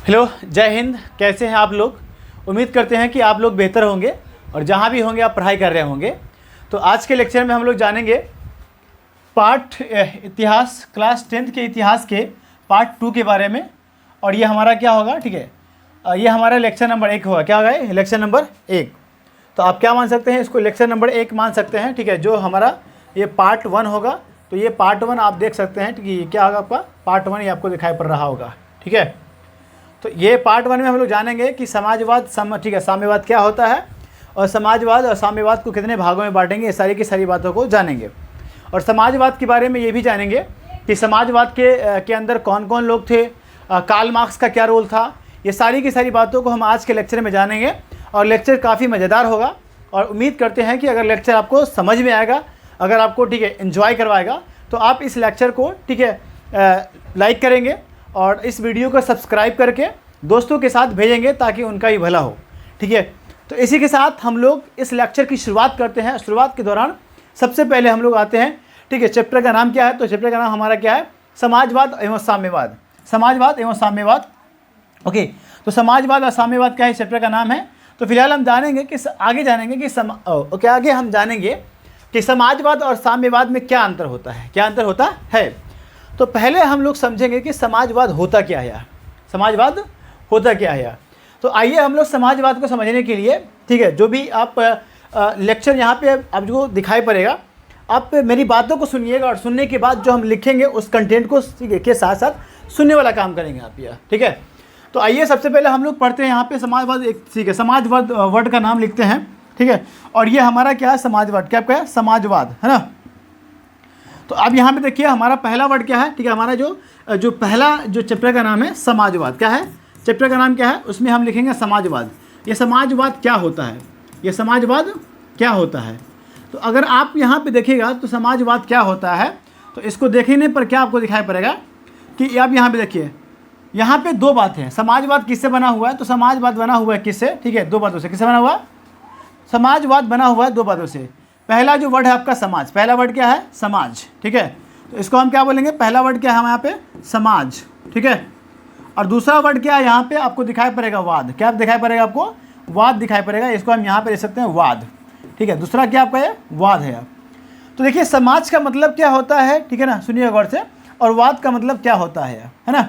Hello, जय हिंद। कैसे हैं आप लोग? उम्मीद करते हैं कि आप लोग बेहतर होंगे और जहाँ भी होंगे आप पढ़ाई कर रहे होंगे। तो आज के लेक्चर में हम लोग जानेंगे पार्ट इतिहास, क्लास 10th के इतिहास के पार्ट 2 के बारे में। और ये हमारा क्या होगा, ठीक है, ये हमारा लेक्चर नंबर 1 होगा। क्या होगा ये? Lecture number 1। तो आप क्या मान सकते हैं इसको? लेक्चर नंबर 1 मान सकते हैं, ठीक है। जो हमारा ये पार्ट 1 होगा, तो ये पार्ट 1 आप देख सकते हैं, ठीक है। क्या होगा आपका पार्ट 1, ये आपको दिखाई पड़ रहा होगा, ठीक है। तो ये पार्ट 1 में हम लोग जानेंगे कि समाजवाद, ठीक है, साम्यवाद क्या होता है और समाजवाद और साम्यवाद को कितने भागों में बांटेंगे, ये सारी की सारी बातों को जानेंगे। और समाजवाद के बारे में ये भी जानेंगे कि समाजवाद के अंदर कौन कौन लोग थे, कार्ल मार्क्स का क्या रोल था। ये सारी की सारी बातों को हम आज के लेक्चर में जानेंगे और लेक्चर काफ़ी मज़ेदार होगा। और उम्मीद करते हैं कि अगर लेक्चर आपको समझ में आएगा, अगर आपको, ठीक है, एंजॉय करवाएगा, तो आप इस लेक्चर को, ठीक है, लाइक करेंगे और इस वीडियो को सब्सक्राइब करके दोस्तों के साथ भेजेंगे ताकि उनका ही भला हो, ठीक है। तो इसी के साथ हम लोग इस लेक्चर की शुरुआत करते हैं। शुरुआत के दौरान सबसे पहले हम लोग आते हैं, ठीक है, चैप्टर का नाम क्या है? तो चैप्टर का नाम हमारा क्या है? समाजवाद एवं साम्यवाद। समाजवाद एवं साम्यवाद, ओके। तो समाजवाद और साम्यवाद क्या है, चैप्टर का नाम है। तो फिलहाल हम जानेंगे कि आगे जानेंगे कि आगे हम जानेंगे कि समाजवाद और साम्यवाद में क्या अंतर होता है, क्या अंतर होता है। तो पहले हम लोग समझेंगे कि समाजवाद होता क्या है, समाजवाद होता क्या है। तो आइए हम लोग समाजवाद को समझने के लिए, ठीक है, जो भी आप लेक्चर यहाँ पे आपको दिखाई पड़ेगा, आप मेरी बातों को सुनिएगा और सुनने के बाद जो हम लिखेंगे उस कंटेंट को, ठीक है, के साथ साथ सुनने वाला काम करेंगे आप ये, ठीक है। तो आइए सबसे पहले हम लोग पढ़ते हैं यहाँ पे समाजवाद, एक, ठीक है, समाजवाद वर्ड का नाम लिखते हैं, ठीक है। और ये हमारा क्या है? समाजवाद। क्या है? समाजवाद, है ना। तो अब यहाँ पे देखिए हमारा पहला वर्ड क्या है, ठीक है। हमारा जो पहला जो चैप्टर का नाम है समाजवाद। क्या है? चैप्टर का नाम क्या है? उसमें हम लिखेंगे समाजवाद। ये समाजवाद क्या होता है, ये समाजवाद क्या होता है। तो अगर आप यहाँ पे देखिएगा तो समाजवाद क्या होता है, तो इसको देखने पर क्या आपको दिखाई पड़ेगा कि आप यहाँ पे देखिए, यहाँ पे दो बातें हैं। समाजवाद किससे बना हुआ है? तो समाजवाद बना हुआ है किससे? ठीक है, दो बातों से। किससे बना हुआ है? समाजवाद बना हुआ है दो बातों से। पहला जो वर्ड है आपका समाज, पहला वर्ड क्या है? समाज, ठीक है। तो इसको हम क्या बोलेंगे? पहला वर्ड क्या है हमारे यहाँ पे? समाज, ठीक है। और दूसरा वर्ड क्या है यहाँ पे आपको दिखाई पड़ेगा? वाद। क्या दिखाई पड़ेगा आपको? वाद दिखाई पड़ेगा। इसको हम यहाँ पे ले सकते हैं वाद, ठीक है। दूसरा क्या आपका ये? वाद है। तो देखिए समाज का मतलब क्या होता है, ठीक है ना, सुनिए गौर से। और वाद का मतलब क्या होता है ना।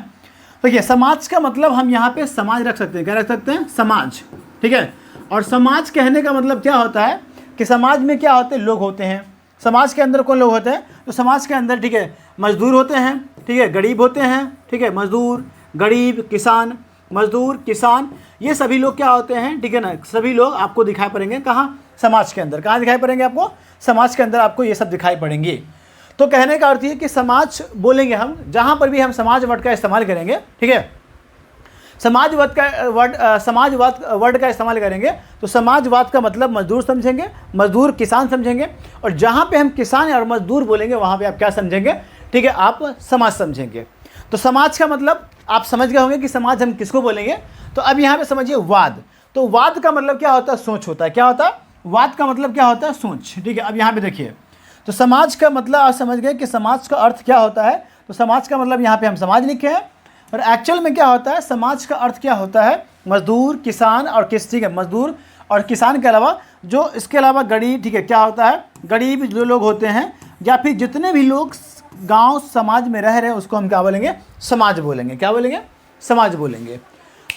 तो ये समाज का मतलब हम यहाँ पे समाज रख सकते हैं। क्या रख सकते हैं? समाज, ठीक है। और समाज कहने का मतलब क्या होता है कि समाज में क्या होते हैं? लोग होते हैं। समाज के अंदर कौन लोग होते हैं? तो समाज के अंदर, ठीक है, मजदूर होते हैं, ठीक है, गरीब होते हैं, ठीक है, मजदूर, गरीब, किसान, मजदूर, किसान, ये सभी लोग क्या होते हैं, ठीक है ना। सभी लोग आपको दिखाई पड़ेंगे कहाँ? समाज के अंदर। कहाँ दिखाई पड़ेंगे आपको? समाज के अंदर आपको ये सब दिखाई पड़ेंगे। तो कहने का अर्थ ये कि समाज बोलेंगे हम, जहाँ पर भी हम समाज वर्ड का इस्तेमाल करेंगे, ठीक है, समाजवाद वर्ड का इस्तेमाल करेंगे तो समाजवाद का मतलब मजदूर समझेंगे, मजदूर किसान समझेंगे। और जहाँ पे हम किसान और मजदूर बोलेंगे वहाँ पे आप क्या समझेंगे? ठीक है, आप समाज समझेंगे। तो समाज का मतलब आप समझ गए होंगे कि समाज हम किसको बोलेंगे। तो अब यहाँ पे समझिए वाद। तो वाद का मतलब क्या होता है? सोच होता है। क्या होता है? वाद का मतलब क्या होता है? सोच, ठीक है। अब यहाँ पे देखिए, तो समाज का मतलब आप समझ गए कि समाज का अर्थ क्या होता है। तो समाज का मतलब यहाँ पे हम समाज लिखे हैं, और एक्चुअल में क्या होता है? समाज का अर्थ क्या होता है? मजदूर, किसान और ठीक है, मजदूर और किसान के अलावा जो इसके अलावा गरीब, ठीक है, क्या होता है? गरीब जो लोग होते हैं या फिर जितने भी लोग गांव समाज में रह रहे हैं उसको हम क्या बोलेंगे? समाज बोलेंगे। क्या बोलेंगे? समाज बोलेंगे।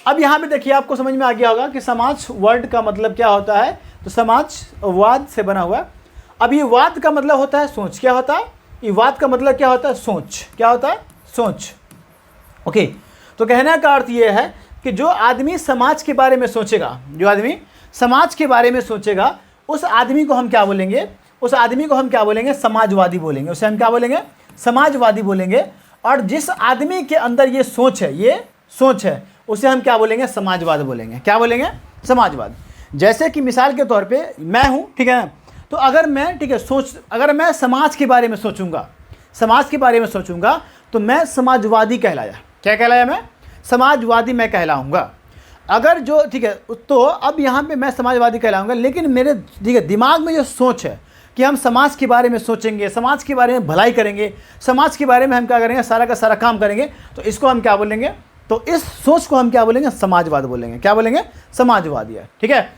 अब यहाँ पे देखिए आपको समझ में आ गया होगा कि समाज वर्ड का मतलब क्या होता है। तो समाज वाद से बना हुआ है। अब ये वाद का मतलब होता है सोच। क्या होता है? ये वाद का मतलब क्या होता है? सोच। क्या होता है? सोच, ओके। तो कहने का अर्थ ये है कि जो आदमी समाज के बारे में सोचेगा, जो आदमी समाज के बारे में सोचेगा, उस आदमी को हम क्या बोलेंगे? उस आदमी को हम क्या बोलेंगे? समाजवादी बोलेंगे। उसे हम क्या बोलेंगे? समाजवादी बोलेंगे। और जिस आदमी के अंदर ये सोच है, उसे हम क्या बोलेंगे? समाजवाद बोलेंगे। क्या बोलेंगे? समाजवाद। जैसे कि मिसाल के तौर पे मैं हूँ, ठीक है ना। तो अगर मैं, ठीक है, अगर मैं समाज के बारे में सोचूंगा, समाज के बारे में सोचूंगा, तो मैं समाजवादी कहलाया। क्या कहलाया? मैं समाजवादी मैं कहलाऊंगा। अगर जो, ठीक है, तो अब यहाँ पे मैं समाजवादी कहलाऊंगा, लेकिन मेरे, ठीक है, दिमाग में जो सोच है कि हम समाज के बारे में सोचेंगे, समाज के बारे में भलाई करेंगे, समाज के बारे में हम क्या करेंगे? सारा का सारा काम करेंगे, तो इसको हम क्या बोलेंगे? तो इस सोच को हम क्या बोलेंगे, समाजवाद बोलेंगे। क्या बोलेंगे, समाजवाद। है ठीक है।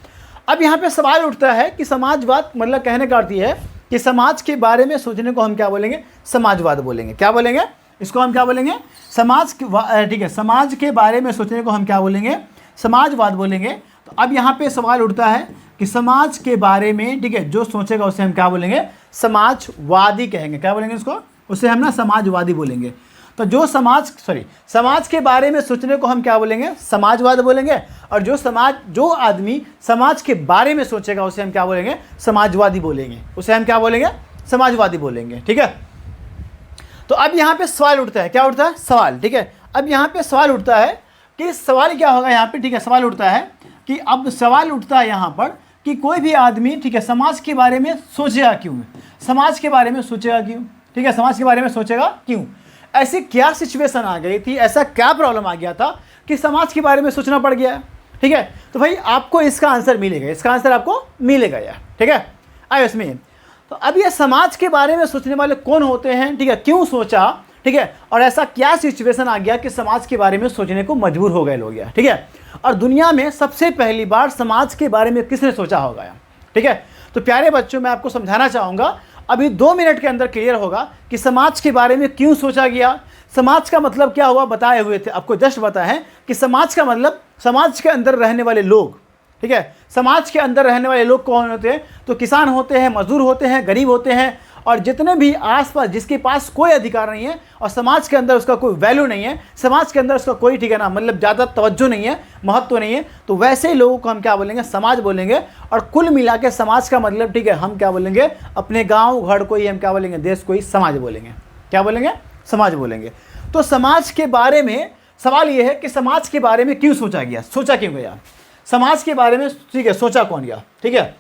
अब यहाँ पे सवाल उठता है कि समाजवाद मतलब कहने का अर्थ ये है कि समाज के बारे में सोचने को हम क्या बोलेंगे, समाजवाद बोलेंगे। क्या बोलेंगे, इसको हम क्या बोलेंगे, ठीक है, समाज के बारे में सोचने को हम क्या बोलेंगे, समाजवाद बोलेंगे। तो अब यहाँ पे सवाल उठता है कि समाज के बारे में, ठीक है, जो सोचेगा उसे हम क्या बोलेंगे, समाजवादी कहेंगे। क्या बोलेंगे इसको, उसे हम ना समाजवादी बोलेंगे। तो जो समाज के बारे में सोचने को हम क्या बोलेंगे, समाजवाद बोलेंगे। और जो आदमी समाज के बारे में सोचेगा उसे हम क्या बोलेंगे, समाजवादी बोलेंगे। उसे हम क्या बोलेंगे, समाजवादी बोलेंगे। ठीक है। तो अब यहाँ पे सवाल उठता है, क्या उठता है, सवाल। ठीक है। अब यहाँ पे सवाल उठता है कि सवाल क्या होगा यहाँ पे, ठीक है, सवाल उठता है कि अब सवाल उठता है यहाँ पर कि कोई भी आदमी, ठीक है, समाज के बारे में सोचेगा क्यों, समाज के बारे में सोचेगा क्यों, ठीक है, समाज के बारे में सोचेगा क्यों। ऐसी क्या सिचुएशन आ गई थी, ऐसा क्या प्रॉब्लम आ गया था कि समाज के बारे में सोचना पड़ गया। ठीक है। तो भाई आपको इसका आंसर मिलेगा, इसका आंसर आपको मिलेगा यार। ठीक है। आइए इसमें, तो अब ये समाज के बारे में सोचने वाले कौन होते हैं, ठीक है, क्यों सोचा, ठीक है, और ऐसा क्या सिचुएशन आ गया कि समाज के बारे में सोचने को मजबूर हो गए लोग यार। ठीक है। और दुनिया में सबसे पहली बार समाज के बारे में किसने सोचा होगा यार। ठीक है। तो प्यारे बच्चों, मैं आपको समझाना चाहूँगा, अभी 2 मिनट के अंदर क्लियर होगा कि समाज के बारे में क्यों सोचा गया, समाज का मतलब क्या हुआ, बताए हुए थे आपको, जस्ट बताए हैं कि समाज का मतलब समाज के अंदर रहने वाले लोग। ठीक है। समाज के अंदर रहने वाले लोग कौन होते हैं, तो किसान होते हैं, मजदूर होते हैं, गरीब होते हैं, और जितने भी आसपास जिसके पास कोई अधिकार नहीं है और समाज के अंदर उसका कोई वैल्यू नहीं है, समाज के अंदर उसका कोई, ठीक है ना, मतलब ज़्यादा तवज्जो नहीं है, महत्व नहीं है, तो वैसे ही लोगों को हम क्या बोलेंगे, समाज बोलेंगे। और कुल मिला के समाज का मतलब, ठीक है, हम क्या बोलेंगे, अपने गाँव घर को ही हम क्या बोलेंगे, देश को ही समाज बोलेंगे। क्या बोलेंगे, समाज बोलेंगे। तो समाज के बारे में सवाल ये है कि समाज के बारे में क्यों सोचा गया, सोचा क्यों गया, समाज के बारे में, ठीक है, सोचा कौन गया। ठीक है।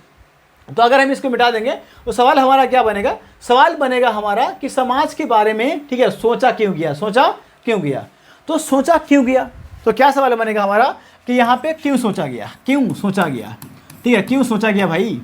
तो अगर हम इसको मिटा देंगे तो सवाल हमारा क्या बनेगा, सवाल बनेगा हमारा कि समाज के बारे में, ठीक है, सोचा क्यों गया, सोचा क्यों गया। तो सोचा क्यों गया, तो क्या सवाल बनेगा हमारा कि यहाँ पे क्यों सोचा गया, क्यों सोचा गया। ठीक है, क्यों सोचा गया भाई।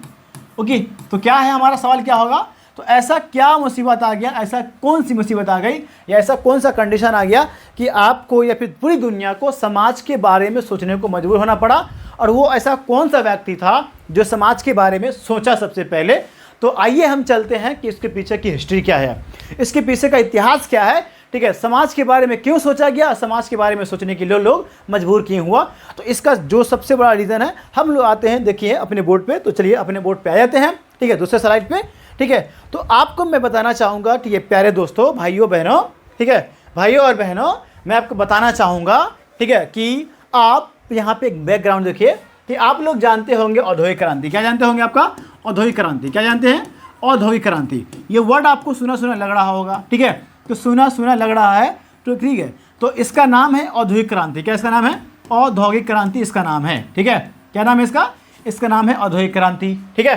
ओके, तो क्या है हमारा सवाल, क्या होगा, तो ऐसा क्या मुसीबत आ गया, ऐसा कौन सी मुसीबत आ गई, या ऐसा कौन सा कंडीशन आ गया कि आपको या फिर पूरी दुनिया को समाज के बारे में सोचने को मजबूर होना पड़ा। और वो ऐसा कौन सा व्यक्ति था जो समाज के बारे में सोचा सबसे पहले। तो आइए हम चलते हैं कि इसके पीछे की हिस्ट्री क्या है, इसके पीछे का इतिहास क्या है। ठीक है, समाज के बारे में क्यों सोचा गया, समाज के बारे में सोचने के लिए लोग मजबूर क्यों हुआ। तो इसका जो सबसे बड़ा रीज़न है, हम लोग आते हैं, देखिए अपने बोर्ड पे। तो चलिए अपने बोर्ड पे आ जाते हैं। ठीक है, दूसरे स्लाइड पे। ठीक है, तो आपको मैं बताना चाहूँगा, ठीक है प्यारे दोस्तों, भाइयों बहनों, ठीक है, भाइयों और बहनों, मैं आपको बताना चाहूँगा, ठीक है, कि आप यहाँ पे एक बैकग्राउंड देखिए कि आप लोग जानते होंगे औद्योगिक क्रांति। क्या जानते होंगे, आपका औद्योगिक क्रांति, क्या जानते हैं, औद्योगिक क्रांति। ये वर्ड आपको सुना सुना लग रहा होगा। ठीक है, तो सुना सुना लग रहा है, तो ठीक है, तो इसका नाम है औद्योगिक क्रांति। क्या इसका नाम है, औद्योगिक क्रांति इसका नाम है। ठीक है, क्या नाम है इसका, इसका नाम है औद्योगिक क्रांति। ठीक है,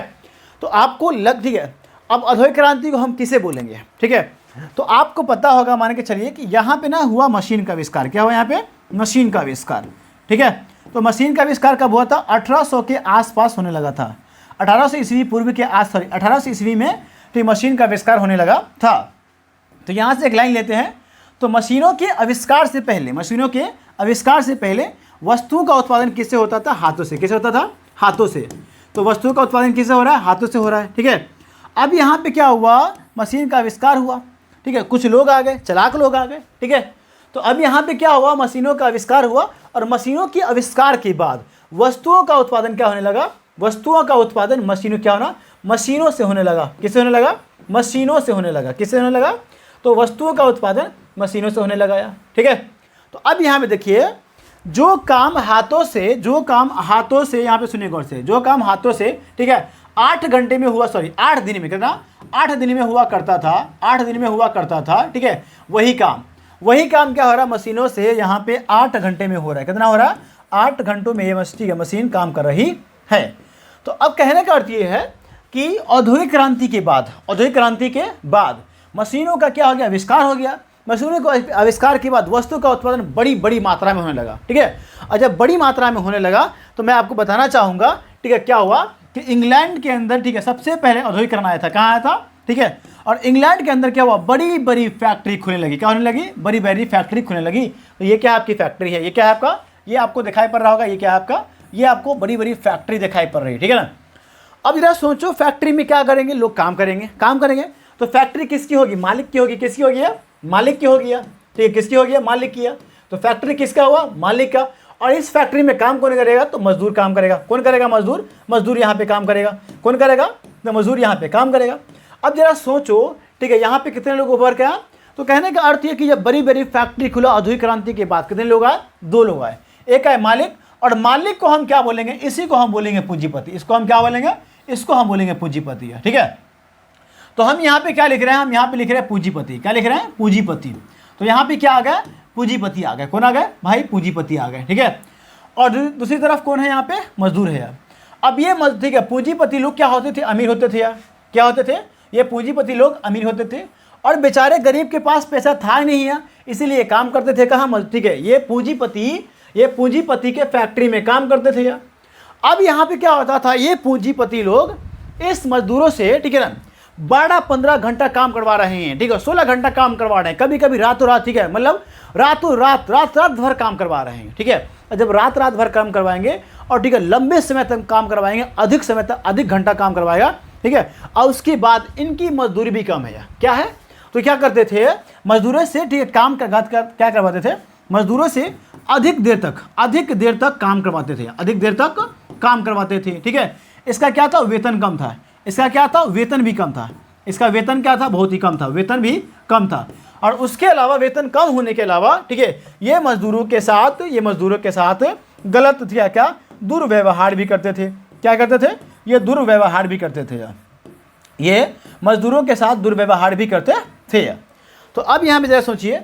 तो आपको ठीक है, अब औद्योगिक क्रांति को हम किसे बोलेंगे। ठीक है, तो आपको पता होगा, मान के चलिए कि यहाँ पे ना हुआ मशीन का आविष्कार। क्या हुआ यहाँ पे, मशीन का आविष्कार। ठीक है, तो मशीन का आविष्कार कब हुआ था, 1800 के आसपास होने लगा था। 1800 ईस्वी पूर्व के 1800 ईस्वी में तो मशीन का आविष्कार होने लगा था। तो यहाँ से एक लाइन लेते हैं, तो मशीनों के आविष्कार से पहले, मशीनों के आविष्कार से पहले वस्तुओं का उत्पादन किससे होता था, हाथों से। किससे होता था, हाथों से। तो वस्तुओं का उत्पादन किससे हो रहा है, हाथों से हो रहा है। ठीक है, अब यहाँ पे क्या हुआ, मशीन का आविष्कार हुआ। ठीक है, कुछ लोग आ गए, चालाक लोग आ गए। ठीक है, तो अब यहाँ पे क्या हुआ, मशीनों का आविष्कार हुआ, और मशीनों के आविष्कार के बाद वस्तुओं का उत्पादन क्या होने लगा, वस्तुओं का उत्पादन मशीनों क्या होना, मशीनों से होने लगा। किससे होने लगा, मशीनों से होने लगा। किससे होने लगा, तो वस्तुओं का उत्पादन मशीनों से होने लगा। ठीक है, तो अब यहाँ पे देखिए, जो काम हाथों से, यहाँ पे सुनिए गौर से, जो काम हाथों से, ठीक है, 8 घंटे में हुआ, 8 दिन में, कितना, 8 दिन में हुआ करता था, 8 दिन में हुआ करता था। ठीक है, वही काम क्या हो रहा है, मशीनों से यहाँ पे 8 घंटे में हो रहा है। कितना हो रहा है, 8 घंटों में ये मशीन काम कर रही है। तो अब कहने का अर्थ ये है कि औद्योगिक क्रांति के बाद मशीनों का क्या हो गया, आविष्कार हो गया। मशीनों के आविष्कार के बाद वस्तु का उत्पादन बड़ी बड़ी मात्रा में होने लगा। ठीक है, और जब बड़ी मात्रा में होने लगा तो मैं आपको बताना चाहूँगा, ठीक है, क्या हुआ कि इंग्लैंड के अंदर, ठीक है, सबसे पहले औद्योगिकरण आया था। कहाँ आया था, ठीक ठीक है। और इंग्लैंड के अंदर क्या हुआ, बड़ी बड़ी फैक्ट्री खुलने लगी। क्या होने लगी, बड़ी बड़ी फैक्ट्री खुलने लगी। तो ये क्या आपकी फैक्ट्री है, ये क्या है आपका, ये आपको दिखाई पड़ रहा होगा, ये क्या है आपका, ये आपको बड़ी बड़ी फैक्ट्री दिखाई पड़ रही है, ठीक है ना। अब जरा सोचो फैक्ट्री में क्या करेंगे लोग, काम करेंगे, काम करेंगे। तो फैक्ट्री किसकी होगी, मालिक की होगी, किसकी होगी, मालिक की होगी, ठीक है, किसकी होगी, मालिक की है। तो फैक्ट्री किसका हुआ, मालिक का। और इस फैक्ट्री में काम कौन करेगा, तो मजदूर काम करेगा। कौन करेगा, मजदूर, मजदूर यहाँ पे काम करेगा। कौन करेगा, तो मजदूर यहाँ पे काम करेगा। अब जरा सोचो, ठीक है, यहाँ पे कितने लोग उभर के आए। तो कहने का अर्थ ये कि जब बड़ी बड़ी फैक्ट्री खुला औद्योगिक क्रांति के बाद कितने लोग आए, 2 लोग आए। एक आए मालिक, और मालिक को हम क्या बोलेंगे, इसी को हम बोलेंगे पूंजीपति। इसको हम क्या बोलेंगे, इसको हम बोलेंगे पूंजीपति है, ठीक है। तो हम यहाँ पे क्या लिख रहे हैं, हम यहाँ पे लिख रहे हैं पूंजीपति। क्या लिख रहे हैं, पूंजीपति। तो यहाँ पे क्या आ गया, पूंजीपति आ गए। कौन आ गए भाई, पूंजीपति आ गए, ठीक है। और दूसरी तरफ कौन है, यहाँ पे मजदूर है यार। अब ये ठीक है, पूंजीपति लोग क्या होते थे, अमीर होते थे यार। क्या होते थे, ये पूंजीपति लोग अमीर होते थे, और बेचारे गरीब के पास पैसा था नहीं है, इसीलिए काम करते थे कहाँ, ठीक है, ये पूंजीपति के फैक्ट्री में काम करते थे यार। अब यहाँ पे क्या होता था, ये पूंजीपति लोग इस मजदूरों से, ठीक है ना, 12-15 घंटा काम करवा रहे हैं, ठीक है, 16 घंटा काम करवा रहे हैं, कभी कभी रातों रात, ठीक है, मतलब रातों रात रात भर काम करवा रहे हैं, ठीक है। जब रात भर काम करवाएंगे और ठीक है लंबे समय तक काम करवाएंगे, अधिक समय तक अधिक घंटा काम करवाएगा, ठीक है, और उसके बाद इनकी मजदूरी भी कम है, क्या है। तो क्या करते थे, मजदूरों से, ठीक है, काम क्या करवाते थे, मजदूरों से अधिक देर तक काम करवाते थे, अधिक देर तक काम करवाते थे, ठीक है। इसका क्या था, वेतन कम था। इसका क्या था, वेतन भी कम था। इसका वेतन क्या था, बहुत ही कम था, वेतन भी कम था। और उसके अलावा वेतन कम होने के अलावा, ठीक है, ये मजदूरों के साथ गलत क्या दुर्व्यवहार भी करते थे। क्या करते थे, ये दुर्व्यवहार भी करते थे यार, ये मजदूरों के साथ दुर्व्यवहार भी करते थे यार। तो अब यहाँ पे जरा सोचिए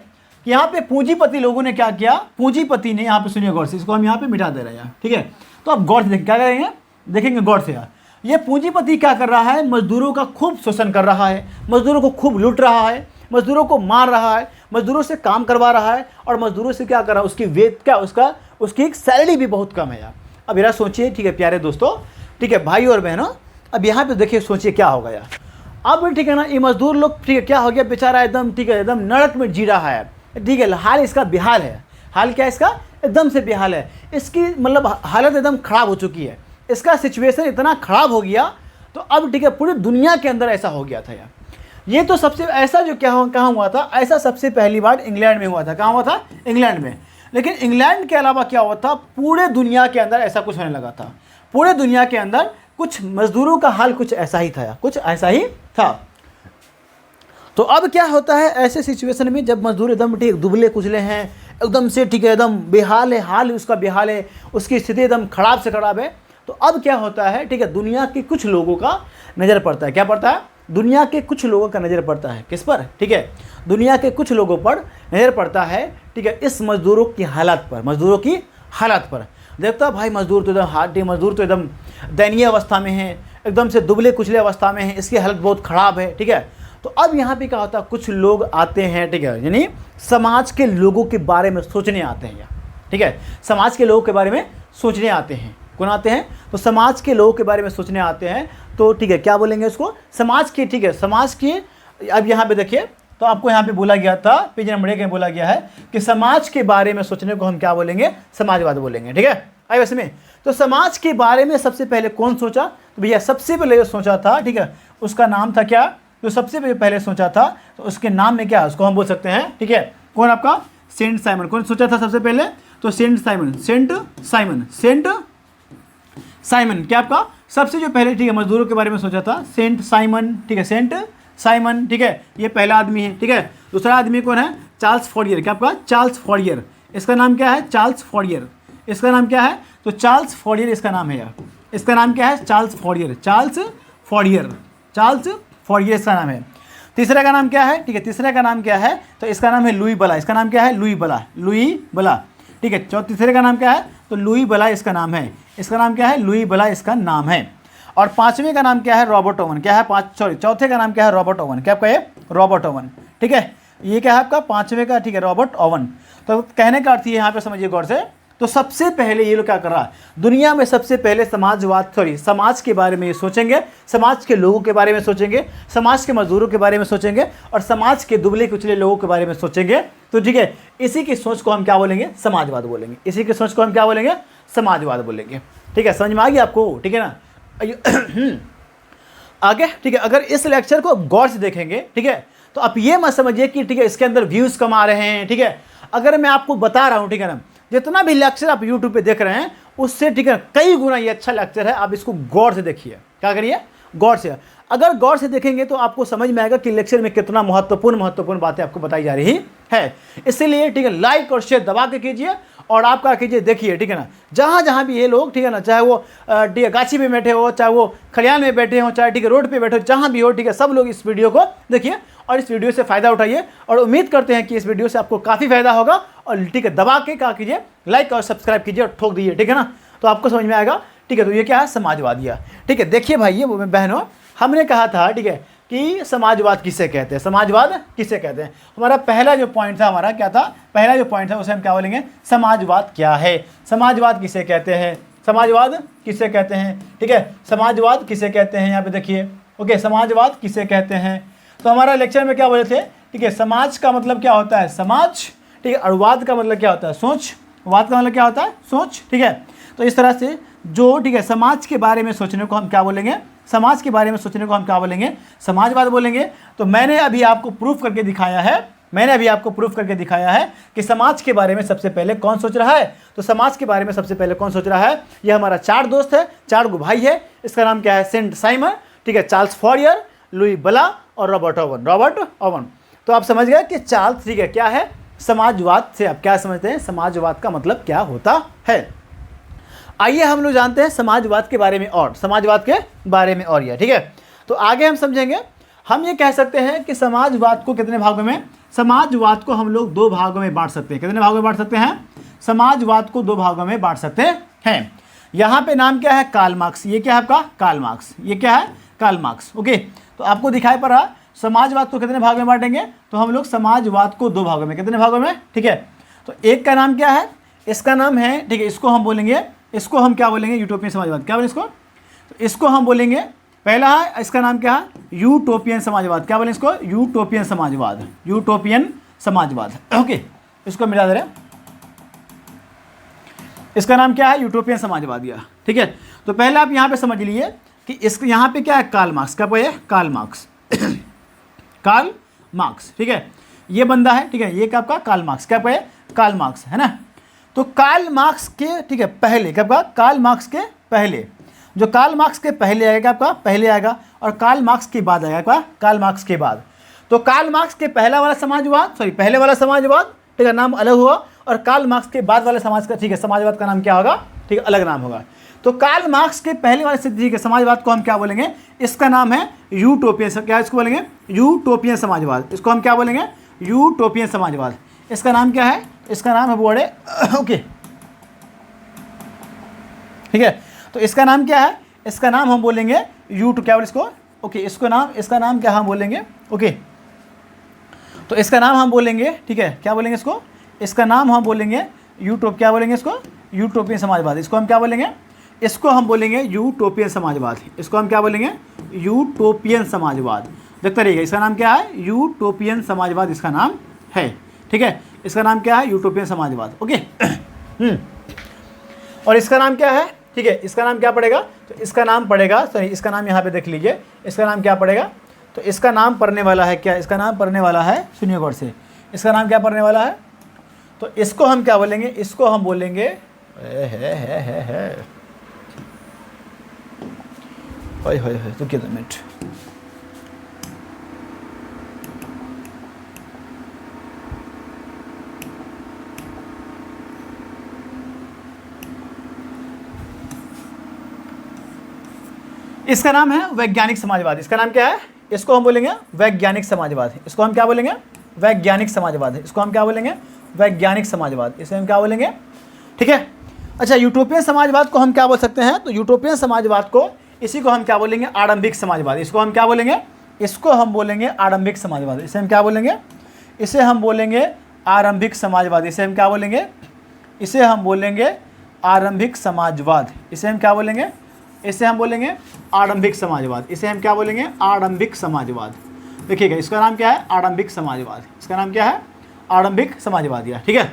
कि यहाँ पे पूंजीपति लोगों ने क्या किया, पूंजीपति ने, यहाँ पे सुनिए गौर से, इसको हम यहाँ पे मिटा दे रहे हैं यार, ठीक है। तो अब गौर से देखें, क्या करेंगे, देखेंगे गौर से यार। ये पूंजीपति क्या कर रहा है, मजदूरों का खूब शोषण कर रहा है, मजदूरों को खूब लूट रहा है, मजदूरों को मार रहा है, मजदूरों से काम करवा रहा है, और मजदूरों से क्या कर रहा है, उसकी सैलरी भी बहुत कम है यार। अब यार सोचिए, ठीक है प्यारे दोस्तों, ठीक है भाई और बहनों, अब यहाँ पे देखिए, सोचिए क्या होगा यार। अब ठीक है ना, ये मजदूर लोग, ठीक है, क्या हो गया, बेचारा एकदम, ठीक है, एकदम नरक में जी रहा है, ठीक है, हाल इसका बेहाल है। हाल क्या है इसका, एकदम से बेहाल है, इसकी मतलब हालत एकदम ख़राब हो चुकी है, इसका सिचुएशन इतना ख़राब हो गया। तो अब ठीक है, पूरी दुनिया के अंदर ऐसा हो गया था यार। ये तो सबसे ऐसा जो कहाँ हुआ था, ऐसा सबसे पहली बार इंग्लैंड में हुआ था। कहाँ हुआ था, इंग्लैंड में। लेकिन इंग्लैंड के अलावा क्या हुआ था, पूरे दुनिया के अंदर ऐसा कुछ होने लगा था। पूरे दुनिया के अंदर कुछ मजदूरों का हाल कुछ ऐसा ही था, कुछ ऐसा ही था। तो अब क्या होता है ऐसे सिचुएशन में, जब मजदूर एकदम ठीक दुबले कुचले हैं, एकदम से, ठीक है, एकदम बेहाल है, हाल उसका बेहाल है, उसकी स्थिति एकदम खराब से खराब है। तो अब क्या होता है, ठीक है, दुनिया के कुछ लोगों का नज़र पड़ता है। क्या पड़ता है, दुनिया के कुछ लोगों का नज़र पड़ता है, किस पर, ठीक है, दुनिया के कुछ लोगों पर नज़र पड़ता है, ठीक है, इस मजदूरों की हालत पर, मजदूरों की हालत पर। देखता भाई मजदूर तो एकदम मजदूर तो एकदम दयनीय अवस्था में है, एकदम से दुबले कुचले अवस्था में है, इसकी हालत बहुत ख़राब है, ठीक है। तो अब यहाँ पे क्या होता है, कुछ लोग आते हैं, ठीक है, यानी समाज के लोगों के बारे में सोचने आते हैं, ठीक है, समाज के लोगों के बारे में सोचने आते हैं। कौन आते हैं, तो समाज के लोगों के बारे में सोचने आते हैं। तो ठीक है, क्या बोलेंगे उसको, समाज के, ठीक है, समाज के। अब यहाँ पे देखिए, तो आपको यहाँ पे बोला गया था, पेज नंबर 1 में बोला गया है कि समाज के बारे में सोचने को हम क्या बोलेंगे, समाजवाद बोलेंगे, ठीक है। आई वैसे में, तो समाज के बारे में सबसे पहले कौन सोचा, तो भैया सबसे पहले जो सोचा था, ठीक है, उसका नाम था क्या, जो सबसे पहले सोचा था, तो उसके नाम में क्या, उसको हम बोल सकते हैं, ठीक है, कौन आपका, सेंट साइमन। कौन सोचा था सबसे पहले, तो सेंट साइमन क्या आपका सबसे जो पहले, ठीक है, मजदूरों के बारे में सोचा था, सेंट साइमन, ठीक है, सेंट साइमन, ठीक है, ये पहला आदमी है, ठीक है। दूसरा आदमी कौन है, चार्ल्स फॉरियर। क्या आपका, चार्ल्स फॉरियर, इसका नाम क्या है, चार्ल्स फॉरियर, इसका नाम क्या है, तो चार्ल्स फॉरियर इसका नाम है यार, इसका नाम क्या है, चार्ल्स फॉरियर इसका नाम है। तीसरे का नाम क्या है, ठीक है, तीसरे का नाम क्या है, तो इसका नाम है लुई बला, इसका नाम क्या है, लुई बला, ठीक है। तीसरे का नाम क्या है, तो लुई बला इसका नाम है, इसका नाम क्या है, लुई बला इसका नाम है। और पांचवें का नाम क्या है, रॉबर्ट ओवन। क्या है, चौथे का नाम क्या है, रॉबर्ट ओवन। क्या आपका, ये रॉबर्ट ओवन, ठीक है, ये क्या है आपका पांचवें का, ठीक है, रॉबर्ट ओवन। तो कहने का अर्थ ये यहाँ पे समझिए गौर से, तो सबसे पहले ये लोग क्या कर रहा है, दुनिया में सबसे पहले समाज के बारे में ये सोचेंगे, समाज के लोगों के बारे में सोचेंगे, समाज के मजदूरों के बारे में सोचेंगे और समाज के दुबले कुचले लोगों के बारे में सोचेंगे। तो ठीक है, इसी की सोच को हम क्या बोलेंगे, समाजवाद बोलेंगे। इसी की सोच को हम क्या बोलेंगे, समाजवाद बोलेंगे। ठीक है, समझ में आ गया आपको, ठीक है ना। आगे ठीक है, अगर इस लेक्चर को गौर से देखेंगे, ठीक है, तो आप ये मत समझिए कि ठीक है इसके अंदर व्यूज़ कम आ रहे हैं। ठीक है, अगर मैं आपको बता रहा हूँ, ठीक है ना, जितना भी लेक्चर आप यूट्यूब पे देख रहे हैं उससे ठीक है कई गुना ये अच्छा लेक्चर है। आप इसको गौर से देखिए, क्या करिए, गौर से। अगर गौर से देखेंगे तो आपको समझ में आएगा कि लेक्चर में कितना महत्वपूर्ण बातें आपको बताई जा रही है। इसीलिए ठीक है लाइक और शेयर दबा के कीजिए और आप क्या कीजिए, देखिए, ठीक है ना, जहाँ जहाँ भी ये लोग, ठीक है ना, चाहे वो ठीक है गाछी में बैठे हो, चाहे वो खलियान में बैठे हो, चाहे ठीक है रोड पे बैठे हो, जहाँ भी हो, ठीक है, सब लोग इस वीडियो को देखिए और इस वीडियो से फ़ायदा उठाइए। और उम्मीद करते हैं कि इस वीडियो से आपको काफ़ी फ़ायदा होगा। और ठीक है दबा के क्या कीजिए, लाइक और सब्सक्राइब कीजिए और ठोक दीजिए, ठीक है ना, तो आपको समझ में आएगा। ठीक है, तो ये क्या है, समाजवादी है। ठीक है, देखिए भाई, ये बहनों, हमने कहा था, ठीक है, कि समाजवाद किसे कहते हैं, समाजवाद किसे कहते हैं। हमारा पहला जो पॉइंट था, हमारा क्या था, पहला जो पॉइंट था उसे हम क्या बोलेंगे, समाजवाद क्या है, समाजवाद किसे कहते हैं, समाजवाद किसे कहते हैं। ठीक है, समाजवाद किसे कहते हैं, यहाँ पे देखिए, ओके, समाजवाद किसे कहते हैं। तो हमारा लेक्चर में क्या बोले थे, ठीक है, समाज का मतलब क्या होता है, समाज, ठीक है, और वाद का मतलब क्या होता है, सोच, वाद का मतलब क्या होता है, सोच। ठीक है, तो इस तरह से जो, ठीक है, समाज के बारे में सोचने को हम क्या बोलेंगे, समाज के बारे में सोचने को हम क्या बोलेंगे, समाजवाद बोलेंगे। तो मैंने अभी आपको प्रूफ करके दिखाया है, कि समाज के बारे में सबसे पहले कौन सोच रहा है। तो समाज के बारे में सबसे पहले कौन सोच रहा है, ये हमारा 4 दोस्त है, 4 गो भाई है। इसका नाम क्या है, सेंट साइमन, ठीक है, चार्ल्स फॉरियर, लुई बला और रॉबर्ट ओवन। तो आप समझ गए कि चार्ल्स, ठीक है, क्या है, समाजवाद से आप क्या समझते हैं, समाजवाद का मतलब क्या होता है। आइए हम लोग जानते हैं समाजवाद के बारे में और, समाजवाद के बारे में और ये, ठीक है। तो आगे हम समझेंगे, हम ये कह सकते हैं कि समाजवाद को कितने भागों में, समाजवाद को हम लोग 2 भागों में बांट सकते हैं। कितने भागों में बांट सकते हैं, समाजवाद को 2 भागों में बांट सकते हैं। यहाँ पे नाम क्या है, कार्ल मार्क्स। ये क्या है आपका, कार्ल मार्क्स। ये क्या है, कार्ल मार्क्स। ओके, तो आपको दिखाई पड़ रहा समाजवाद को कितने भाग में बांटेंगे, तो हम लोग समाजवाद को 2 भागों में, कितने भागों में, ठीक है। तो एक का नाम क्या है, इसका नाम है, ठीक है, इसको हम बोलेंगे, इसको हम क्या बोलेंगे, यूटोपियन समाजवाद। क्या बोलेंगे इसको, तो इसको हम बोलेंगे, पहला है, इसका नाम क्या है, यूटोपियन समाजवाद। क्या बोलेंगे इसको, यूटोपियन समाजवाद, यूटोपियन समाजवाद। ओके, इसको मिला दे रहे, इसका नाम क्या है, यूटोपियन समाजवाद। ठीक है, तो पहले आप यहाँ पे समझ लीजिए कि इस यहाँ पे क्या है, कार्ल मार्क्स। क्या है, कार्ल मार्क्स, कार्ल मार्क्स। ठीक है, ये बंदा है, ठीक है, ये क्या आपका कार्ल मार्क्स। क्या है, कार्ल मार्क्स, है ना। तो कार्ल मार्क्स के, ठीक है, पहले क्या आपका, कार्ल मार्क्स के पहले, जो कार्ल मार्क्स के पहले आएगा आपका, पहले आएगा, और कार्ल मार्क्स के बाद आएगा आपका, कार्ल मार्क्स के बाद। तो कार्ल मार्क्स के पहले वाला समाजवाद, ठीक है, नाम अलग हुआ, और कार्ल मार्क्स के बाद वाले समाज का, ठीक है, समाजवाद का नाम क्या होगा, ठीक है, अलग नाम होगा। तो कार्ल मार्क्स के पहले वाले सिद्धि के समाजवाद को हम क्या बोलेंगे, इसका नाम है यूटोपियन। क्या इसको बोलेंगे, यूटोपियन समाजवाद। इसको हम क्या बोलेंगे, यूटोपियन समाजवाद। इसका नाम क्या है, इसका नाम है बोर्डे, ओके, ठीक है। तो इसका नाम क्या है, इसका नाम हम बोलेंगे क्या बोले इसको, ओके, इसका नाम क्या हम बोलेंगे, ओके, तो इसका नाम हम बोलेंगे, ठीक है, क्या बोलेंगे इसको, इसका नाम हम बोलेंगे क्या बोलेंगे इसको, यूटोपियन समाजवाद। इसको हम क्या बोलेंगे, इसको हम बोलेंगे यूटोपियन समाजवाद। इसको हम क्या बोलेंगे, यूटोपियन समाजवाद। देखते रहिएगा, इसका नाम क्या है, यूटोपियन समाजवाद इसका नाम है। ठीक है, इसका नाम क्या है, यूटोपियन समाजवाद। ओके, और इसका नाम क्या है, ठीक है, इसका नाम क्या पड़ेगा, तो इसका नाम पड़ेगा, सॉरी, इसका नाम यहाँ पे देख लीजिए, इसका नाम क्या पड़ेगा, तो इसका नाम पढ़ने वाला है क्या, इसका नाम पढ़ने वाला है, सुनिए गौर से, इसका नाम क्या पढ़ने वाला है, तो इसको हम क्या बोलेंगे, इसको हम बोलेंगे तो कितना मिनट, इसका नाम है वैज्ञानिक समाजवाद। इसका नाम क्या है, इसको हम बोलेंगे वैज्ञानिक समाजवाद। इसको हम क्या बोलेंगे, वैज्ञानिक समाजवाद। इसको हम क्या बोलेंगे, वैज्ञानिक समाजवाद। इसे हम क्या बोलेंगे, ठीक है। अच्छा, यूटोपियन समाजवाद को हम क्या बोल सकते हैं, तो यूटोपियन समाजवाद को, इसी को हम क्या बोलेंगे, आरंभिक समाजवाद। इसको हम क्या बोलेंगे, इसको हम बोलेंगे आरंभिक समाजवाद। इसे हम क्या बोलेंगे, इसे हम बोलेंगे आरंभिक समाजवाद। इसे हम क्या बोलेंगे, इसे हम बोलेंगे आरंभिक समाजवाद। इसे हम क्या बोलेंगे? इसे हम बोलेंगे आरंभिक समाजवाद। इसे हम क्या बोलेंगे? आरंभिक समाजवाद। देखिएगा, इसका नाम क्या है? आरंभिक समाजवाद। इसका नाम क्या है? आरंभिक समाजवाद। या ठीक है,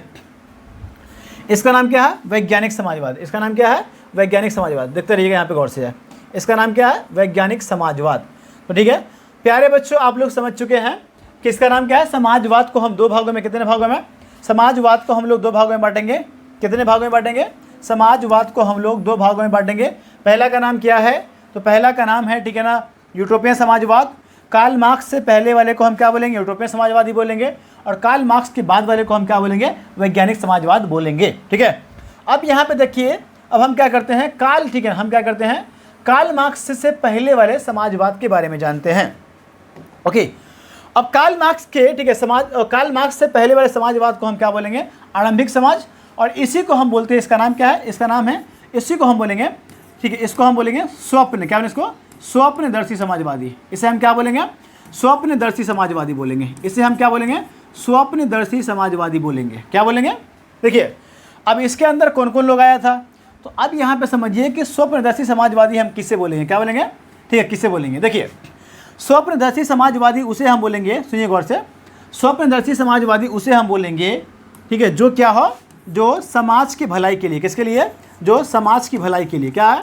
इसका नाम क्या है? वैज्ञानिक समाजवाद। इसका नाम क्या है? वैज्ञानिक समाजवाद। देखते रहिएगा यहाँ पे गौर से है। इसका नाम क्या है? वैज्ञानिक समाजवाद। तो ठीक है प्यारे बच्चों, आप लोग समझ चुके हैं कि इसका नाम क्या है? समाजवाद को हम दो भागों में, कितने भागों में? समाजवाद को हम लोग दो भागों में बांटेंगे। कितने भागों में बांटेंगे? समाजवाद को हम लोग दो भागों में बांटेंगे। पहला का नाम क्या है? तो पहला का नाम है, ठीक है ना, यूटोपियन समाजवाद। कार्ल मार्क्स से पहले वाले को हम क्या बोलेंगे? यूटोपियन समाजवादी बोलेंगे। और कार्ल मार्क्स के बाद वाले को हम क्या बोलेंगे? वैज्ञानिक समाजवाद बोलेंगे। ठीक है, अब यहाँ पे देखिए, अब हम क्या करते हैं? ठीक है, हम क्या करते हैं? कार्ल मार्क्स से पहले वाले समाजवाद के बारे में जानते हैं। ओके, अब कार्ल मार्क्स के, ठीक है, कार्ल मार्क्स से पहले वाले समाजवाद को हम क्या बोलेंगे? आरंभिक समाज। और इसी को हम बोलते हैं, इसका नाम क्या है? इसका नाम है, इसी को हम बोलेंगे, ठीक है, इसको हम बोलेंगे स्वप्न, क्या बोलेंगे इसको? स्वप्नदर्शी समाजवादी। इसे हम क्या बोलेंगे? स्वप्नदर्शी समाजवादी बोलेंगे। इसे हम क्या बोलेंगे? स्वप्नदर्शी समाजवादी बोलेंगे। क्या बोलेंगे? देखिए, अब इसके अंदर कौन कौन लोग आया था, तो अब यहाँ पे समझिए कि स्वप्नदर्शी समाजवादी हम किससे बोलेंगे? क्या बोलेंगे? ठीक है, किससे बोलेंगे? देखिए, स्वप्नदर्शी समाजवादी उसे हम बोलेंगे, सुनिए गौर से, स्वप्नदर्शी समाजवादी उसे हम बोलेंगे, ठीक है, जो क्या हो? जो समाज की भलाई के लिए, किसके लिए? जो समाज की भलाई के लिए। क्या है?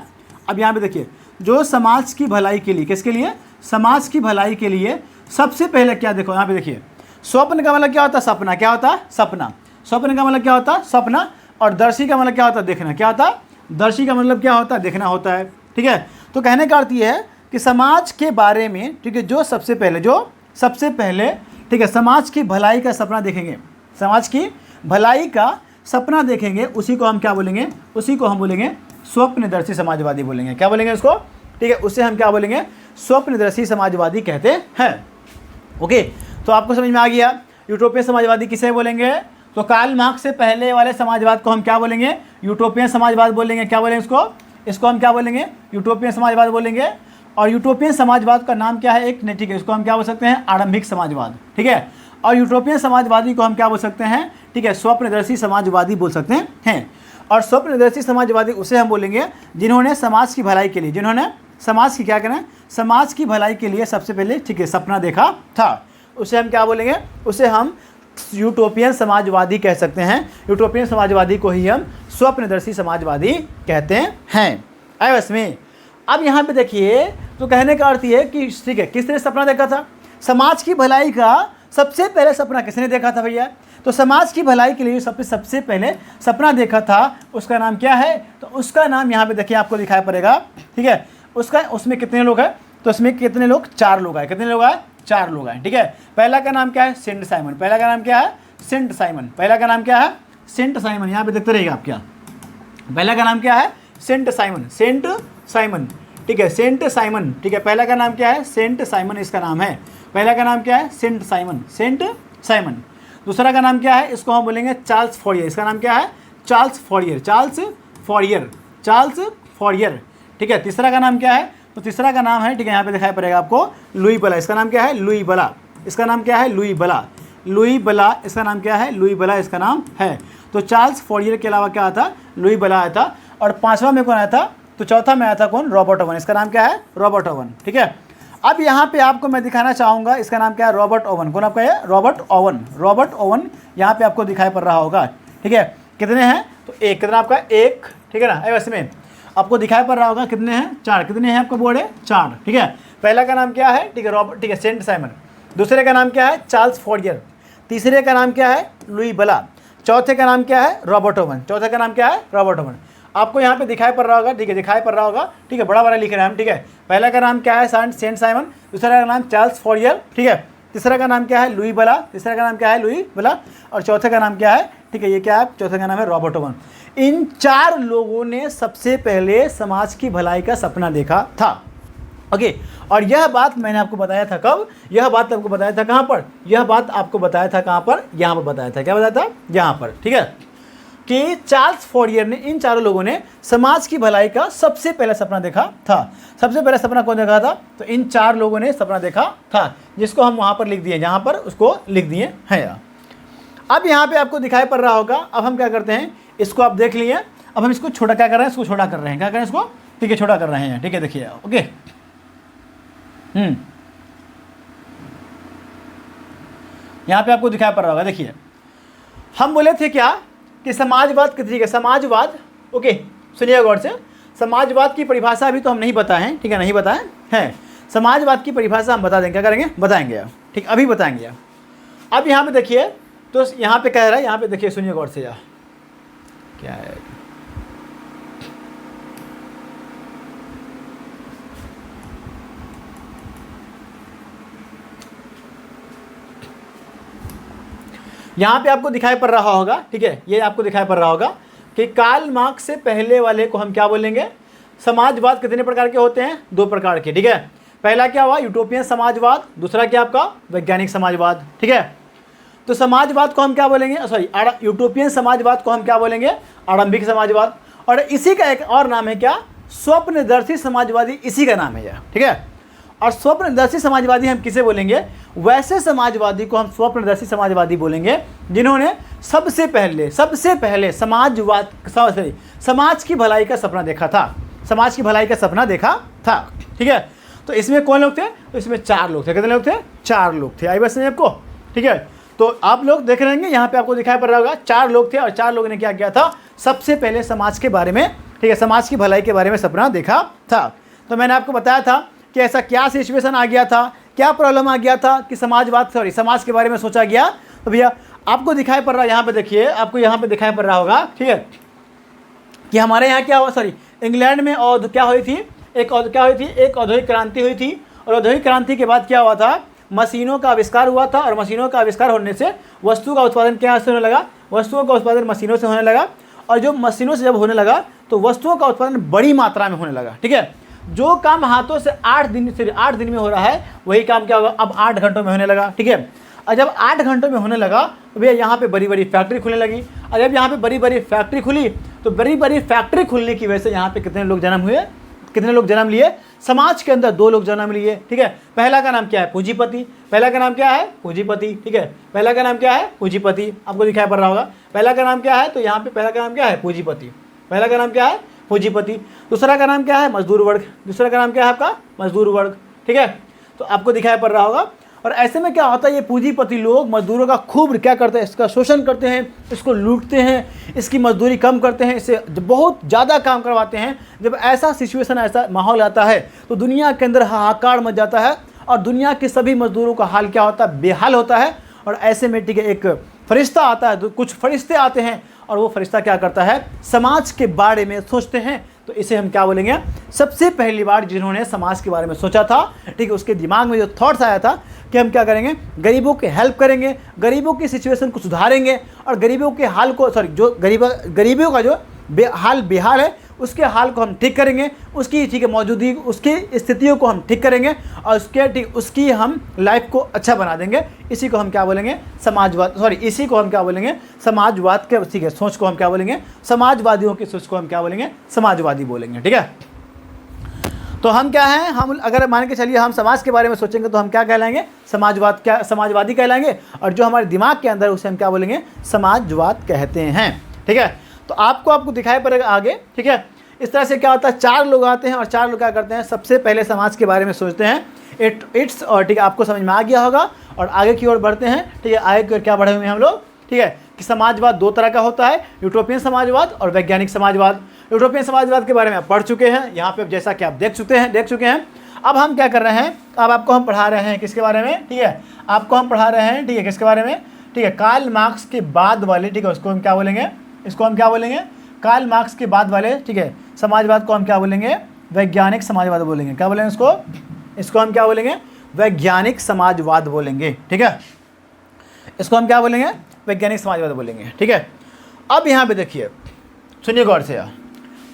अब यहाँ पे देखिए, जो समाज की भलाई के लिए, किसके लिए? समाज की भलाई के लिए सबसे पहले क्या, देखो यहाँ पे देखिए, स्वप्न का मतलब क्या होता है? सपना। क्या होता है? सपना। स्वप्न का मतलब क्या होता है? सपना। और दर्शी का मतलब क्या होता है? देखना। क्या होता है? दर्शी का मतलब क्या होता है? देखना होता है। ठीक है, तो कहने का अर्थ ये है कि समाज के बारे में, ठीक है, जो सबसे पहले, ठीक है, समाज की भलाई का सपना देखेंगे, समाज की भलाई का सपना देखेंगे, उसी को हम क्या बोलेंगे? उसी को हम बोलेंगे स्वप्नदर्शी समाजवादी बोलेंगे। क्या बोलेंगे उसको? ठीक है, उसे हम क्या बोलेंगे? स्वप्नदर्शी समाजवादी कहते हैं। ओके, तो आपको समझ में आ गया यूटोपियन समाजवादी किसे बोलेंगे? तो कार्ल मार्क्स से पहले वाले समाजवाद को हम क्या बोलेंगे? यूटोपियन समाजवाद बोलेंगे। क्या बोलेंगे इसको? इसको हम क्या बोलेंगे? यूटोपियन समाजवाद बोलेंगे। और यूटोपियन समाजवाद का नाम क्या है? एक नहीं, ठीक है, इसको हम क्या बोल सकते हैं? आरंभिक समाजवाद। ठीक है, और यूटोपियन समाजवादी को हम क्या बोल सकते हैं? ठीक है, स्वप्नदर्शी समाजवादी बोल सकते हैं। और स्वप्नदर्शी समाजवादी उसे हम बोलेंगे जिन्होंने समाज की भलाई के लिए, जिन्होंने समाज की क्या करें? समाज की भलाई के लिए सबसे पहले, ठीक है, सपना देखा था, उसे हम क्या बोलेंगे? उसे हम यूटोपियन समाजवादी कह सकते हैं। यूटोपियन समाजवादी को ही हम स्वप्नदर्शी समाजवादी कहते हैं। आए बस में, अब यहाँ पे देखिए, तो कहने का अर्थ ये कि ठीक है, किसने सपना देखा था? समाज की भलाई का सबसे पहले सपना किसने देखा था भैया? तो समाज की भलाई के लिए सबसे पहले सपना देखा था, उसका नाम क्या है? तो उसका नाम यहाँ पे देखिए, आपको दिखाई पड़ेगा। ठीक है, उसमें कितने लोग हैं? तो उसमें कितने लोग? 4 लोग आए। कितने लोग आए? 4 लोग आए। ठीक है, पहला का नाम क्या है? Saint Simon. पहला का नाम क्या है? Saint Simon. पहला का नाम क्या है? Saint Simon. यहाँ पे देखते रहिएगा आप क्या, पहला का नाम क्या है? Saint Simon. सेंट साइमन, ठीक है, सेंट साइमन। ठीक है, पहला का नाम क्या है? सेंट साइमन इसका नाम है। पहला का नाम क्या है? Saint Simon, saint Simon. दूसरा का नाम क्या है? इसको हम बोलेंगे चार्ल्स फॉरियर। इसका नाम क्या है? Charles फॉरियर, Charles फॉरियर, Charles फॉरियर। ठीक है, तीसरा का नाम क्या है? तो तीसरा का नाम है, ठीक है, यहाँ पे दिखाई पड़ेगा आपको, लुई बला। इसका नाम क्या है? लुई बला। इसका नाम क्या है? लुई बला। लुई बला इसका नाम क्या है? लुई बला इसका नाम है। तो चार्ल्स फॉरियर के अलावा क्या आता? लुई बला आया था। और पांचवा में कौन आया था? तो चौथा में आया था कौन? Robert oven. इसका नाम क्या है? Robert oven. ठीक है, अब यहाँ पे आपको मैं दिखाना चाहूँगा, इसका नाम क्या है? Robert oven. कौन आपका है? Robert oven. रॉबर्ट ओवन यहाँ पे आपको दिखाई पड़ रहा होगा। ठीक है, कितने हैं? तो एक, कितना आपका? एक। ठीक है ना, वैसे में आपको दिखाई पड़ रहा होगा कितने हैं? 4। कितने हैं आपको बोर्ड है? 4। ठीक है, पहला का नाम क्या है? ठीक है, रॉबर्ट, ठीक है, सेंट साइमन। दूसरे का नाम क्या है? चार्ल्स फॉरियर। तीसरे का नाम क्या है? लुई बला। चौथे का नाम क्या है? Robert oven. चौथे का नाम क्या है? Robert oven. आपको यहाँ पे दिखाई पड़ रहा होगा, ठीक है, दिखाई पड़ रहा होगा, ठीक है, बड़ा बड़ा लिख रहे हैं हम। ठीक है, पहला का नाम क्या है? Saint Simon. दूसरा का नाम चार्ल्स फॉरियर। ठीक है, तीसरा का नाम क्या है? लुई बला। तीसरा का नाम क्या है? लुई बला। और चौथे का नाम क्या है? ठीक है, ये क्या है? चौथे का नाम है रॉबर्ट ओवन। इन 4 लोगों ने सबसे पहले समाज की भलाई का सपना देखा था। ओके, और यह बात मैंने आपको बताया था कब? यह बात आपको बताया था कहाँ पर? यह बात आपको बताया था कहाँ पर? यहाँ पर बताया था। क्या बताया था? यहाँ पर। ठीक है, कि चार्ल्स फॉरियर ने, इन 4 लोगों ने समाज की भलाई का सबसे पहला सपना देखा था। सबसे पहला सपना कौन देखा था? तो इन 4 लोगों ने सपना देखा था, जिसको हम वहाँ पर लिख दिए, जहाँ पर उसको लिख दिए हैं। अब यहाँ पे आपको दिखाई पड़ रहा होगा। अब हम क्या करते हैं, इसको आप देख लिए। अब हम इसको छोटा क्या कर रहे हैं, इसको छोटा कर रहे हैं, क्या कर रहे हैं इसको, ठीक है, छोटा कर रहे हैं, ठीक है, देखिए, ओके। यहाँ पे आपको दिखाई पड़ रहा होगा, देखिए हम बोले थे क्या कि समाजवाद कितनी है, समाजवाद, ओके सुनिए गौर से, समाजवाद की परिभाषा अभी तो हम नहीं बताए हैं, ठीक है, नहीं बताएं हैं, समाजवाद की परिभाषा हम बता देंगे, क्या करेंगे, बताएंगे आप, ठीक, अभी बताएंगे आप। अब यहाँ पे देखिए, तो यहाँ पे कह रहा है, यहाँ पे देखिए, सुनिए गौर से, यार क्या है, यहाँ पे आपको दिखाई पड़ रहा होगा, ठीक है, ये आपको दिखाई पड़ रहा होगा कि कार्ल मार्क्स से पहले वाले को हम क्या बोलेंगे, समाजवाद कितने प्रकार के होते हैं, 2 प्रकार के, ठीक है। पहला क्या हुआ, यूटोपियन समाजवाद, दूसरा क्या आपका वैज्ञानिक समाजवाद, ठीक है। तो समाजवाद को हम क्या बोलेंगे, सॉरी, यूटोपियन समाजवाद को हम क्या बोलेंगे, आरंभिक समाजवाद, और इसी का एक और नाम है क्या, स्वप्नदर्शी समाजवादी, इसी का नाम है यह, ठीक है। और स्वप्नदर्शी समाजवादी हम किसे बोलेंगे, वैसे समाजवादी को हम स्वप्नदर्शी समाजवादी बोलेंगे जिन्होंने सबसे पहले समाजवाद, सॉरी, समाज की भलाई का सपना देखा था, समाज की भलाई का सपना देखा था, ठीक है। तो इसमें कौन लोग थे, तो इसमें 4 लोग थे, कितने लोग थे, 4 लोग थे, आई बात समझ आपको, ठीक है। तो आप लोग देख रहे हैं यहाँ पे आपको दिखाई पड़ रहा होगा 4 लोग थे, और 4 लोगों ने क्या किया था, सबसे पहले समाज के बारे में, ठीक है, समाज की भलाई के बारे में सपना देखा था। तो मैंने आपको बताया था कि ऐसा क्या सिचुएशन आ गया था, क्या प्रॉब्लम आ गया था कि समाज के बारे में सोचा गया। तो भैया आपको दिखाई पड़ रहा है, यहाँ पे देखिए, आपको यहाँ पे दिखाई पड़ रहा होगा, ठीक है, कि हमारे यहाँ क्या हुआ, सॉरी, इंग्लैंड में क्या हुई थी, एक औद्योगिक क्रांति हुई थी, और औद्योगिक क्रांति के बाद क्या हुआ था, मशीनों का आविष्कार हुआ था, और मशीनों का आविष्कार होने से वस्तु का उत्पादन क्या से होने लगा, वस्तुओं का उत्पादन मशीनों से होने लगा, और जो मशीनों से जब होने लगा तो वस्तुओं का उत्पादन बड़ी मात्रा में होने लगा, ठीक है। जो काम हाथों से 8 दिन में हो रहा है, वही काम क्या होगा, अब 8 घंटों में होने लगा, ठीक है। और जब 8 घंटों में होने लगा तो भैया यहाँ पे बड़ी बड़ी फैक्ट्री खुलने लगी, और जब यहाँ पे बड़ी बड़ी फैक्ट्री खुली तो बड़ी बड़ी फैक्ट्री खुलने की वजह से यहाँ पे कितने लोग जन्म हुए, कितने लोग जन्म लिए, समाज के अंदर 2 लोग जन्म लिए, ठीक है। पहला का नाम क्या है, पूंजीपति, पहला का नाम क्या है, पूंजीपति, ठीक है, पहला का नाम क्या है, पूंजीपति, आपको दिखाई पड़ रहा होगा, पहला का नाम क्या है, तो यहाँ पे पहला का नाम क्या है, पूंजीपति, पहला का नाम क्या है, पूंजीपति। दूसरा का नाम क्या है, मजदूर वर्ग, दूसरा का नाम क्या है आपका, मजदूर वर्ग, ठीक है। तो आपको दिखाई पड़ रहा होगा। और ऐसे में क्या होता है, ये पूंजीपति लोग मजदूरों का खूब क्या करते हैं, इसका शोषण करते हैं, इसको लूटते हैं, इसकी मजदूरी कम करते हैं, इससे बहुत ज़्यादा काम करवाते हैं। जब ऐसा सिचुएशन, ऐसा माहौल आता है तो दुनिया के अंदर हाहाकार मच जाता है, और दुनिया के सभी मजदूरों का हाल क्या होता है, बेहाल होता है। और ऐसे में ठीक है, एक फरिश्ता आता है, कुछ फरिश्ते आते हैं, और वो फरिश्ता क्या करता है, समाज के बारे में सोचते हैं। तो इसे हम क्या बोलेंगे, सबसे पहली बार जिन्होंने समाज के बारे में सोचा था, ठीक है, उसके दिमाग में जो थॉट्स आया था कि हम क्या करेंगे, गरीबों के हेल्प करेंगे, गरीबों की सिचुएशन को सुधारेंगे, और गरीबों के हाल को, सॉरी, जो गरीबों का जो बेहाल है उसके हाल को हम ठीक करेंगे, उसकी ठीक है मौजूदगी, उसकी स्थितियों को हम ठीक करेंगे, और उसकी हम लाइफ को अच्छा बना देंगे। इसी को हम क्या बोलेंगे, समाजवाद, सॉरी, इसी को हम क्या बोलेंगे, समाजवाद के, ठीक है, सोच को हम क्या बोलेंगे, समाजवादियों की सोच को हम क्या बोलेंगे, समाजवादी बोलेंगे, ठीक है। तो हम क्या हैं, हम अगर मान के चलिए हम समाज के बारे में सोचेंगे तो हम क्या कहलाएंगे, समाजवादी कहलाएंगे, और जो हमारे दिमाग के अंदर उसे हम क्या बोलेंगे, समाजवाद कहते हैं, ठीक है। तो आपको दिखाई पड़ेगा आगे, ठीक है। इस तरह से क्या होता है, 4 लोग आते हैं, और 4 लोग क्या करते हैं, सबसे पहले समाज के बारे में सोचते हैं, इट्स, और ठीक है, आपको समझ में आ गया होगा। और आगे की ओर बढ़ते हैं, ठीक है, आगे की ओर क्या बढ़े हुए हैं हम लोग, ठीक है, कि समाजवाद 2 तरह का होता है, यूटोपियन समाजवाद और वैज्ञानिक समाजवाद। यूटोपियन समाजवाद के बारे में आप पढ़ चुके हैं, यहाँ पे जैसा कि आप देख चुके हैं। अब हम क्या कर रहे हैं, अब आपको हम पढ़ा रहे हैं किसके बारे में, ठीक है, आपको हम पढ़ा रहे हैं, ठीक है, किसके बारे में, ठीक है, कार्ल मार्क्स के बाद वाले, ठीक है, उसको हम क्या बोलेंगे, इसको हम क्या बोलेंगे, कार्ल मार्क्स के बाद वाले, ठीक है, समाजवाद को हम क्या बोलेंगे, वैज्ञानिक समाजवाद बोलेंगे। क्या बोलेंगे इसको हम क्या बोलेंगे, वैज्ञानिक समाजवाद बोलेंगे, ठीक है, इसको हम क्या बोलेंगे, वैज्ञानिक समाजवाद बोलेंगे, ठीक है। अब यहाँ पे देखिए, सुनिए गौर से यार,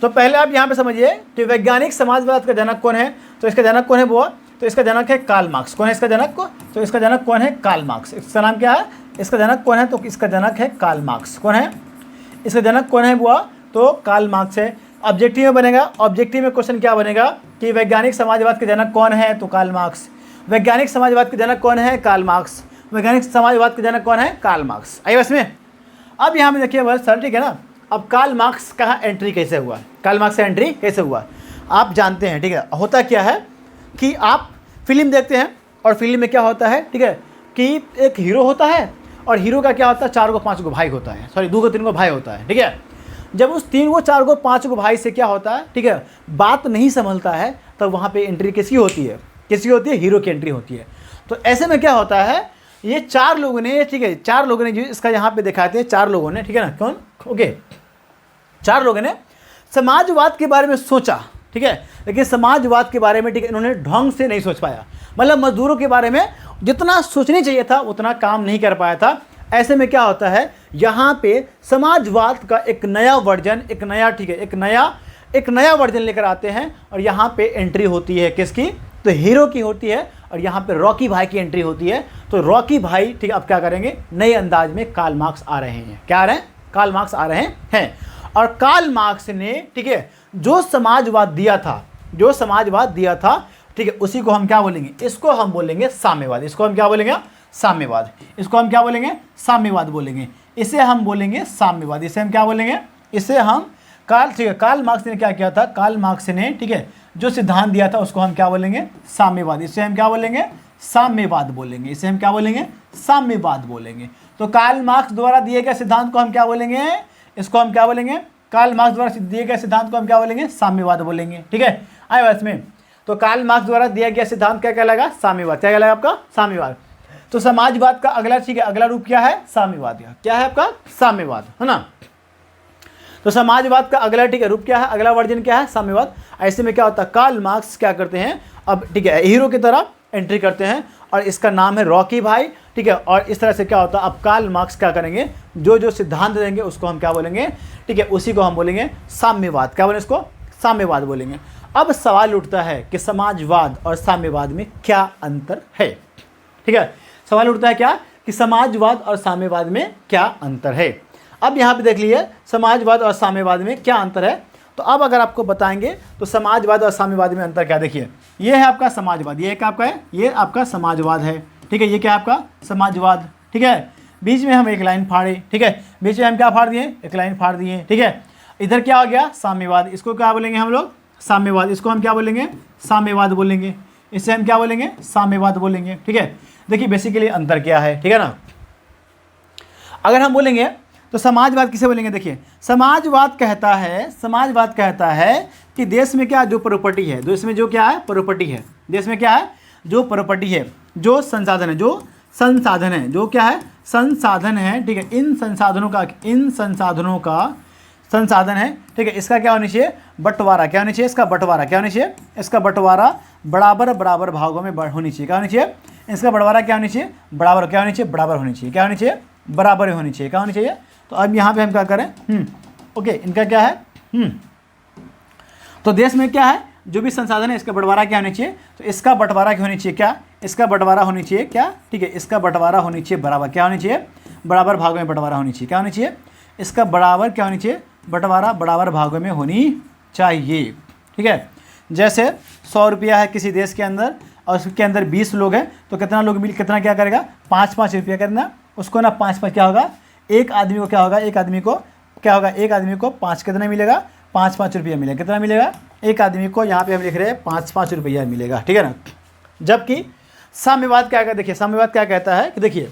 तो पहले आप यहाँ पे समझिए कि वैज्ञानिक समाजवाद का जनक कौन है। तो इसका जनक कौन है वो, तो इसका जनक है कार्ल मार्क्स। कौन है इसका जनक को, तो इसका जनक कौन है, कार्ल मार्क्स। इसका नाम क्या है, इसका जनक कौन है, तो इसका जनक है कार्ल मार्क्स। कौन है इसका जनक, कौन है वो, तो कार्ल मार्क्स है। ऑब्जेक्टिव में बनेगा, ऑब्जेक्टिव में क्वेश्चन क्या बनेगा कि वैज्ञानिक समाजवाद के जनक कौन है, तो कार्ल मार्क्स। वैज्ञानिक समाजवाद के जनक कौन है, कार्ल मार्क्स। वैज्ञानिक समाजवाद के जनक कौन है, कार्ल मार्क्स। आइए बस में अब यहाँ पे देखिए बस सर, ठीक है ना, अब कार्ल मार्क्स का एंट्री कैसे हुआ, कार्ल मार्क्स का एंट्री कैसे हुआ आप जानते हैं, ठीक है। होता क्या है कि आप फिल्म देखते हैं और फिल्म में क्या होता है, ठीक है, कि एक हीरो होता है और हीरो का क्या होता है 4 को 5 को भाई होता है, सॉरी 2 को 3 को भाई होता है, ठीक है। जब उस 3 को 4 को 5 को भाई से क्या होता है, ठीक है, बात नहीं समझता है, तब वहाँ पे एंट्री किसकी होती है, किसकी होती है, हीरो की एंट्री होती है। तो ऐसे में क्या होता है, ये 4 लोगों ने, ठीक है, 4 लोगों ने जो इसका यहाँ पे दिखाते हैं, 4 लोगों ने, ठीक है ना, कौन, ओके, 4 लोगों ने समाजवाद के बारे में सोचा, ठीक है, लेकिन समाजवाद के बारे में, ठीक है, इन्होंने ढंग से नहीं सोच पाया, मतलब मजदूरों के बारे में जितना सोचनी चाहिए था उतना काम नहीं कर पाया था। ऐसे में क्या होता है, यहाँ पे समाजवाद का एक नया वर्जन, एक नया, ठीक है, एक नया वर्जन लेकर आते हैं और यहाँ पे एंट्री होती है किसकी, तो हीरो की होती है, और यहाँ पे रॉकी भाई की एंट्री होती है। तो रॉकी भाई, ठीक है, अब क्या करेंगे, नए अंदाज में कार्ल मार्क्स आ रहे हैं, क्या आ रहे हैं, कार्ल मार्क्स आ रहे हैं। और कार्ल मार्क्स ने, ठीक है, जो समाजवाद दिया था, ठीक है, उसी को हम क्या बोलेंगे, इसको हम बोलेंगे साम्यवाद, इसको हम क्या बोलेंगे, साम्यवाद, इसको हम क्या बोलेंगे, साम्यवाद बोलेंगे, इसे हम बोलेंगे साम्यवाद, इसे हम क्या बोलेंगे, इसे हम ठीक है, कार्ल मार्क्स ने क्या किया था, कार्ल मार्क्स ने, ठीक है, जो सिद्धांत दिया था उसको हम क्या बोलेंगे, साम्यवाद, इसे हम क्या बोलेंगे, साम्यवाद बोलेंगे, इसे हम क्या बोलेंगे, साम्यवाद बोलेंगे। तो कार्ल मार्क्स द्वारा दिए गए सिद्धांत को हम क्या बोलेंगे, इसको हम क्या बोलेंगे, कार्ल मार्क्स द्वारा दिए गए सिद्धांत को हम क्या बोलेंगे, साम्यवाद बोलेंगे, ठीक है। आए बस में, तो कार्ल मार्क्स द्वारा दिया गया सिद्धांत क्या कहलाएगा, साम्यवाद, क्या कहलाएगा आपका, साम्यवाद। तो समाजवाद का अगला, ठीक है, अगला रूप क्या है, साम्यवाद, क्या है आपका, साम्यवाद, है ना। तो समाजवाद का अगला, ठीक है, रूप क्या है, अगला वर्जन क्या है, साम्यवाद। ऐसे में क्या होता है, कार्ल मार्क्स क्या करते हैं, अब ठीक है, हीरो की तरह एंट्री करते हैं और इसका नाम है रॉकी भाई, ठीक है। और इस तरह से क्या होता है, अब कार्ल मार्क्स क्या करेंगे, जो जो सिद्धांत देंगे उसको हम क्या बोलेंगे, ठीक है, उसी को हम बोलेंगे साम्यवाद, क्या बोलेंगे इसको, साम्यवाद बोलेंगे। अब सवाल उठता है कि समाजवाद और साम्यवाद में क्या अंतर है, ठीक है, सवाल उठता है क्या, कि समाजवाद और साम्यवाद में क्या अंतर है। अब यहाँ पे देख लीजिए समाजवाद और साम्यवाद में क्या अंतर है। तो अब अगर आपको बताएंगे तो समाजवाद और साम्यवाद में अंतर क्या, देखिए ये है आपका समाजवाद, ये क्या आपका है, ये आपका समाजवाद है, ठीक है, ये क्या आपका समाजवाद, ठीक है। बीच में हम एक लाइन फाड़े, ठीक है, बीच में हम क्या फाड़ दिए, एक लाइन फाड़ दिए, ठीक है। इधर क्या हो गया, साम्यवाद, इसको क्या बोलेंगे हम लोग, साम्यवाद, इसको हम क्या बोलेंगे, साम्यवाद बोलेंगे, इसे हम क्या बोलेंगे, साम्यवाद बोलेंगे, ठीक है। देखिए बेसिकली अंतर क्या है, ठीक है ना। अगर हम बोलेंगे तो समाजवाद किसे बोलेंगे, देखिए समाजवाद कहता है कि देश में क्या, जो प्रॉपर्टी है, देश में जो क्या है, प्रॉपर्टी है, देश में क्या है, जो प्रॉपर्टी है, जो संसाधन है, जो संसाधन है, जो क्या है, संसाधन है, ठीक है, इन संसाधनों का संसाधन है, ठीक है, इसका क्या होना चाहिए, बंटवारा, क्या होना चाहिए, इसका बंटवारा, क्या होना चाहिए, इसका बंटवारा बराबर भागों में होनी चाहिए, क्या होनी चाहिए, इसका बंटवारा क्या होनी चाहिए, बराबर, क्या होनी चाहिए, बराबर होनी चाहिए, क्या होनी चाहिए, बराबर होनी चाहिए, क्या होनी चाहिए। तो अब यहाँ पे हम क्या करें, ओके, इनका क्या है, तो देश में क्या है, जो भी संसाधन है इसका बंटवारा क्या होना चाहिए, तो इसका बंटवारा क्या होनी चाहिए, क्या, इसका बंटवारा होनी चाहिए, क्या, ठीक है, इसका बंटवारा होनी चाहिए बराबर, क्या होनी चाहिए, बराबर भागों में बंटवारा होनी चाहिए, क्या होनी चाहिए, इसका बराबर क्या होनी चाहिए, बंटवारा बराबर भागों में होनी चाहिए, ठीक है। जैसे 100 रुपया है किसी देश के अंदर और उसके अंदर 20 लोग हैं, तो कितना लोग मिल, कितना क्या करेगा, 5-5 रुपया करना, उसको ना 5-5 क्या होगा, एक आदमी को क्या होगा, एक आदमी को क्या होगा, एक आदमी को 5 कितना मिलेगा, 5-5 रुपया मिलेगा, कितना मिलेगा, एक आदमी को यहाँ पे हम लिख रहे हैं 5-5 रुपया मिलेगा, ठीक है ना। जबकि साम्यवाद क्या कहता है, देखिए साम्यवाद क्या कहता है कि देखिए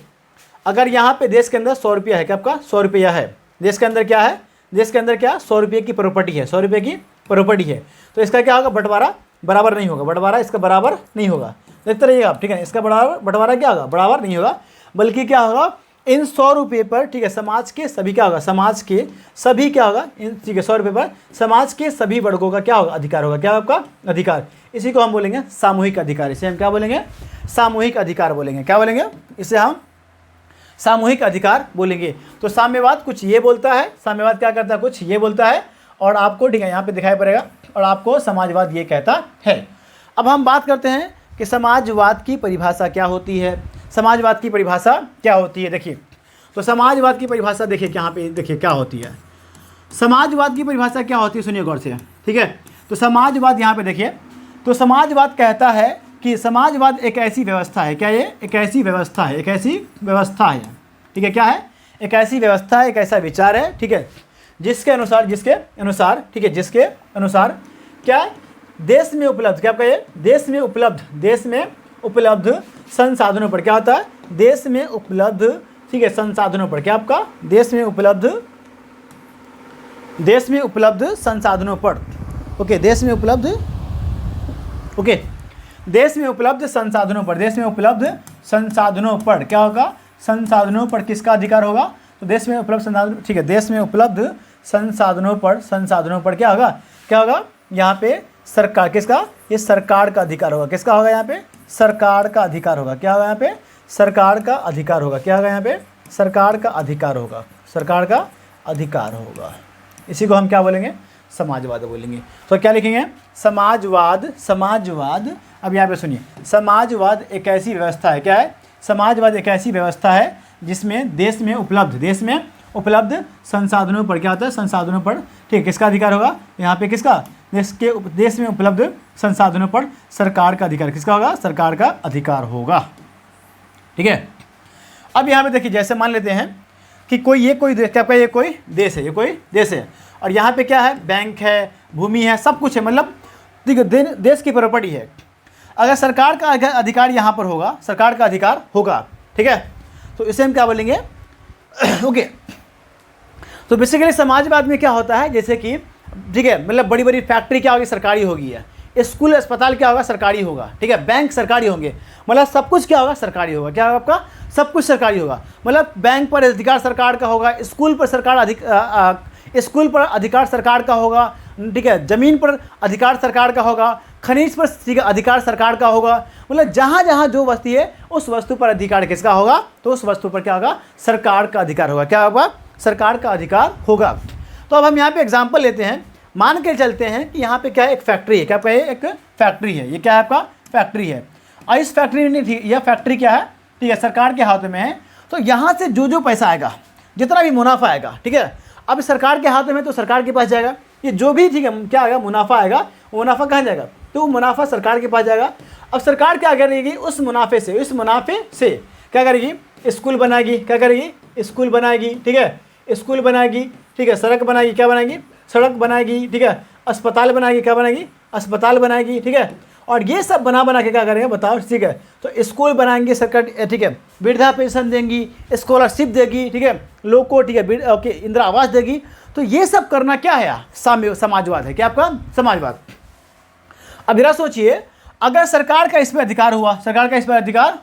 अगर यहाँ पे देश के अंदर 100 रुपया है, क्या आपका 100 रुपया है, देश के अंदर क्या है, देश के अंदर क्या 100 रुपये की प्रॉपर्टी है, 100 रुपये की प्रॉपर्टी है, तो इसका क्या होगा, बंटवारा बराबर नहीं होगा, बंटवारा इसका बराबर नहीं होगा, देखते रहिएगा आप, ठीक है, इसका बंटवारा क्या होगा, बराबर नहीं होगा, बल्कि क्या होगा, इन 100 रुपये पर, ठीक है, समाज के सभी क्या होगा, समाज के सभी क्या होगा, इन, ठीक है, 100 रुपये पर समाज के सभी वर्गों का क्या होगा, अधिकार होगा, क्या आपका अधिकार, इसी को हम बोलेंगे सामूहिक अधिकार, इसे हम क्या बोलेंगे, सामूहिक अधिकार बोलेंगे, क्या बोलेंगे, इसे हम सामूहिक अधिकार बोलेंगे। तो साम्यवाद कुछ ये बोलता है, साम्यवाद क्या करता है, कुछ ये बोलता है, और आपको, ठीक है, यहाँ पे दिखाई पड़ेगा, और आपको समाजवाद ये कहता है। अब हम बात करते हैं कि समाजवाद की परिभाषा क्या होती है, समाजवाद की परिभाषा क्या होती है। देखिए तो समाजवाद की परिभाषा देखिए यहाँ पे, देखिए क्या होती है, समाजवाद की परिभाषा क्या होती है, सुनिए गौर से, ठीक है। तो समाजवाद यहाँ पे देखिए, तो समाजवाद कहता है कि समाजवाद एक ऐसी व्यवस्था है, क्या ये एक ऐसी व्यवस्था है, एक ऐसी व्यवस्था है, ठीक है, क्या है, एक ऐसी व्यवस्था है, एक ऐसा विचार है, ठीक है, जिसके अनुसार ठीक है, जिसके अनुसार क्या है, देश में उपलब्ध, क्या आपका ये देश में उपलब्ध संसाधनों पर क्या होता है, देश में उपलब्ध ठीक है संसाधनों पर, क्या आपका देश में उपलब्ध संसाधनों पर, ओके, देश में उपलब्ध संसाधनों पर क्या होगा, संसाधनों पर किसका अधिकार होगा, तो देश में उपलब्ध संसाधन ठीक है, देश में उपलब्ध संसाधनों पर क्या होगा यहाँ पे सरकार, किसका, ये सरकार का अधिकार होगा, किसका होगा यहाँ पे, सरकार का अधिकार होगा, क्या होगा यहाँ पे, सरकार का अधिकार होगा, क्या होगा यहाँ पे, सरकार का अधिकार होगा। इसी को हम क्या बोलेंगे, समाजवाद बोलेंगे। तो क्या लिखेंगे, समाजवाद। अब यहाँ पे सुनिए, समाजवाद एक ऐसी व्यवस्था है, क्या है, समाजवाद एक ऐसी व्यवस्था है जिसमें देश में उपलब्ध संसाधनों पर क्या होता है, संसाधनों पर ठीक है किसका अधिकार होगा, यहाँ पे किसका, देश में उपलब्ध संसाधनों पर सरकार का अधिकार, किसका होगा, सरकार का अधिकार होगा। ठीक है, अब यहाँ पे देखिए, जैसे मान लेते हैं कि कोई देश है और यहाँ पे क्या है, बैंक है, भूमि है, सब कुछ है, मतलब ठीक है देश की प्रॉपर्टी है। अगर सरकार का अधिकार यहाँ पर होगा, सरकार का अधिकार होगा, ठीक है, तो इसे हम क्या बोलेंगे ओके। तो बेसिकली समाजवाद में क्या होता है, जैसे कि ठीक है, मतलब बड़ी बड़ी फैक्ट्री क्या होगी, सरकारी होगी है, स्कूल अस्पताल क्या होगा, सरकारी होगा, ठीक है, बैंक सरकारी होंगे, मतलब सब कुछ क्या होगा, सरकारी होगा, क्या होगा आपका, सब कुछ सरकारी होगा, मतलब बैंक पर अधिकार सरकार का होगा, स्कूल पर अधिकार सरकार का होगा, ठीक है, ज़मीन पर अधिकार सरकार का होगा, खनिज पर ठीक है अधिकार सरकार का होगा, मतलब जहाँ जहाँ जो वस्तु है उस वस्तु पर अधिकार किसका होगा, तो उस वस्तु पर क्या होगा, सरकार का अधिकार होगा, क्या होगा, सरकार का अधिकार होगा। तो अब हम यहाँ पे एग्जाम्पल लेते हैं, मान के चलते हैं कि यहाँ पे क्या है, एक फैक्ट्री है, क्या आपका ये एक फैक्ट्री है, ये क्या है आपका फैक्ट्री है, और इस फैक्ट्री में यह फैक्ट्री क्या है, ठीक है, सरकार के हाथों में है। तो यहाँ से जो पैसा आएगा, जितना भी मुनाफा आएगा, ठीक है, अब सरकार के हाथों में तो सरकार के पास जाएगा, ये जो भी ठीक है क्या आएगा, मुनाफा आएगा, वो मुनाफा कहाँ जाएगा, तो वो मुनाफा सरकार के पास जाएगा। अब सरकार क्या करेगी, उस मुनाफे से क्या करेगी, स्कूल बनाएगी, क्या करेगी, स्कूल बनाएगी, ठीक है, स्कूल बनाएगी, ठीक है, सड़क बनाएगी, क्या बनाएगी, सड़क बनाएगी, ठीक है, अस्पताल बनाएगी, क्या बनाएगी, अस्पताल बनाएगी, ठीक है, और ये सब बना के क्या करेंगे बताओ, ठीक है, तो स्कूल बनाएंगे सरकार, ठीक है, वृद्धा पेंशन देंगी, स्कॉलरशिप देगी, ठीक है, लोग को ठीक है ओके इंदिरा आवास देगी। तो ये सब करना क्या है, समाजवाद है, क्या आपका समाजवाद। अब जरा सोचिए, अगर सरकार का इस पर अधिकार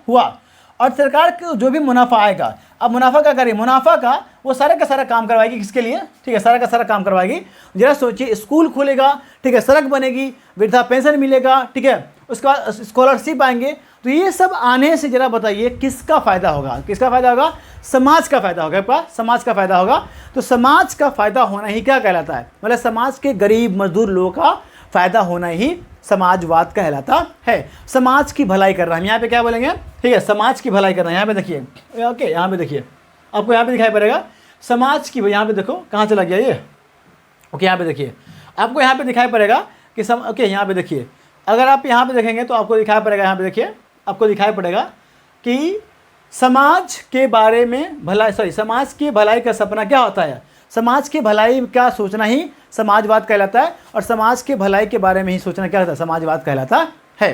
हुआ, और सरकार को जो भी मुनाफा आएगा, अब मुनाफा क्या करेगी, मुनाफा का वो सारा का सारा काम करवाएगी, किसके लिए, ठीक है, सारा का सारा काम करवाएगी। जरा सोचिए, स्कूल खुलेगा, ठीक है, सड़क बनेगी, वृद्धा पेंशन मिलेगा, ठीक है, उसका स्कॉलरशिप आएंगे, तो ये सब आने से जरा बताइए किसका फ़ायदा होगा, किसका फ़ायदा होगा, समाज का फ़ायदा होगा, आपका समाज का फ़ायदा होगा। तो समाज का फ़ायदा होना ही क्या कहलाता है, मतलब समाज के गरीब मजदूर लोगों का फ़ायदा होना ही समाजवाद कहलाता है। समाज की भलाई करना, हम यहाँ पे क्या बोलेंगे, ठीक है, समाज की भलाई करना। यहाँ पे देखिए ओके, यहाँ पे देखिए, आपको यहाँ पे दिखाई पड़ेगा समाज की, यहाँ पे देखो कहाँ चला गया ये, ओके, यहाँ पे देखिए, आपको यहाँ पे दिखाई पड़ेगा कि ओके, यहाँ पे देखिए, अगर आप यहाँ पे देखेंगे तो आपको दिखाई पड़ेगा, यहाँ पे देखिए, आपको दिखाई पड़ेगा कि समाज के बारे में समाज की भलाई का सपना क्या होता है, समाज की भलाई का सोचना ही समाजवाद कहलाता है, और समाज के भलाई के बारे में ही सोचना क्या होता है, समाजवाद कहलाता है।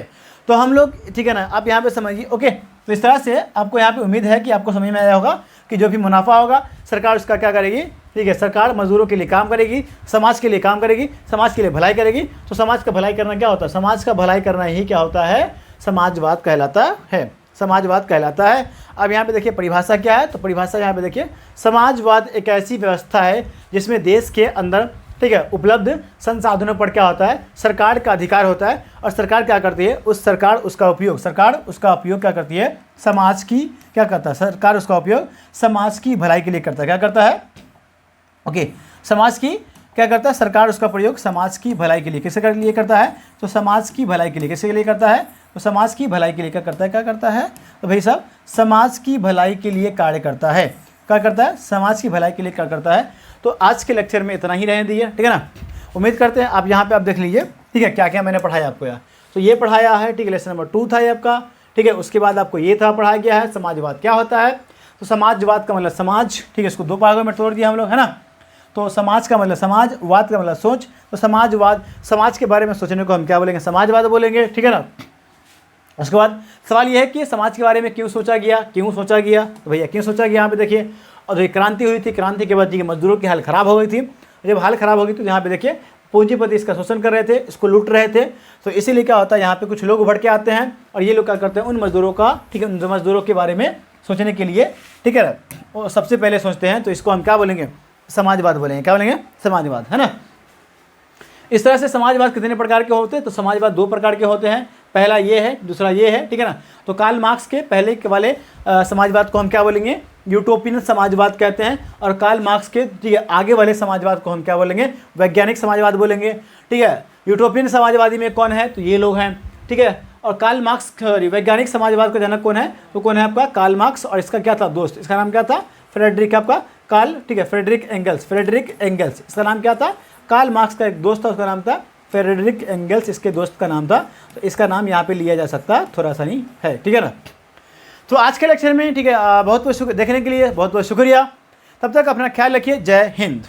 तो हम लोग ठीक है ना, आप यहाँ पे समझिए ओके। तो इस तरह से आपको यहाँ पे उम्मीद है कि आपको समझ में आया होगा कि जो भी मुनाफा होगा सरकार उसका क्या करेगी, ठीक है, सरकार मजदूरों के लिए काम करेगी, समाज के लिए काम करेगी, समाज के लिए भलाई करेगी। तो समाज का भलाई करना क्या होता है, समाज का भलाई करना ही क्या होता है, समाजवाद कहलाता है, समाजवाद कहलाता है। अब यहाँ पे देखिए परिभाषा क्या है, तो परिभाषा यहाँ पे देखिए, समाजवाद एक ऐसी व्यवस्था है जिसमें देश के अंदर ठीक है उपलब्ध संसाधनों पर क्या होता है, सरकार का अधिकार होता है, और सरकार क्या करती है, सरकार उसका उपयोग क्या करती है, समाज की क्या करता है, सरकार उसका उपयोग समाज की भलाई के लिए करता है, क्या करता है ओके, समाज की क्या करता है, सरकार उसका प्रयोग समाज की भलाई के लिए किसके लिए करता है, तो समाज की भलाई के लिए किसके लिए करता है, तो समाज की भलाई के लिए क्या करता है, तो भाई साहब समाज की भलाई के लिए कार्य करता है, क्या करता है, समाज की भलाई के लिए क्या करता है। तो आज के लेक्चर में इतना ही रहने दीजिए, ठीक है ना। उम्मीद करते हैं आप यहाँ पे आप देख लीजिए, ठीक है, क्या क्या मैंने पढ़ाया आपको यहाँ। तो ये पढ़ाया है, ठीक है, लेसन नंबर 2 था ये आपका, ठीक है। उसके बाद आपको ये था पढ़ाया गया है समाजवाद क्या होता है। तो समाजवाद का मतलब समाज, ठीक है, इसको 2 भागों में तोड़ दिया हम लोग, है ना। तो समाज का मतलब, समाजवाद का मतलब सोच, तो समाजवाद, समाज के बारे में सोचने को हम क्या बोलेंगे, समाजवाद बोलेंगे, ठीक है ना। उसके बाद सवाल यह है कि समाज के बारे में क्यों सोचा गया, तो भैया क्यों सोचा गया यहाँ पे देखिए। और ये क्रांति हुई थी, क्रांति के बाद मजदूरों की हाल खराब हो गई थी। जब हाल खराब हो गई तो यहाँ पे देखिए पूंजीपति इसका शोषण कर रहे थे, इसको लूट रहे थे। तो इसीलिए क्या होता है, यहाँ पे कुछ लोग उभर के आते हैं और ये लोग क्या करते हैं, उन मजदूरों का, ठीक है, उन मजदूरों के बारे में सोचने के लिए, ठीक है ना, वो सबसे पहले सोचते हैं। तो इसको हम क्या बोलेंगे, समाजवाद बोलेंगे। क्या बोलेंगे, समाजवाद, है ना। इस तरह से समाजवाद कितने प्रकार के होते हैं, तो समाजवाद 2 प्रकार के होते हैं। पहला ये है, दूसरा ये है, ठीक है ना। तो कार्ल मार्क्स के पहले के वाले समाजवाद को हम क्या बोलेंगे, यूटोपियन समाजवाद कहते हैं। और कार्ल मार्क्स के, ठीक है, आगे वाले समाजवाद को हम क्या बोलेंगे, वैज्ञानिक समाजवाद बोलेंगे, ठीक है। यूटोपियन समाजवादी में कौन है, तो ये लोग हैं, ठीक है। और कार्ल मार्क्स, वैज्ञानिक समाजवाद का जनक कौन है, तो कौन है आपका, कार्ल मार्क्स। और इसका क्या था दोस्त, इसका नाम क्या था, फ्रेडरिक, आपका कार्ल, ठीक है, फ्रेडरिक एंगल्स, इसका नाम क्या था, कार्ल मार्क्स का एक दोस्त था, उसका नाम था फ्रेडरिक एंगल्स, इसके दोस्त का नाम था। तो इसका नाम यहाँ पे लिया जा सकता, थोड़ा सा नहीं है, ठीक है ना। तो आज के लेक्चर में, ठीक है, बहुत बहुत देखने के लिए बहुत बहुत शुक्रिया। तब तक अपना ख्याल रखिए। जय हिंद।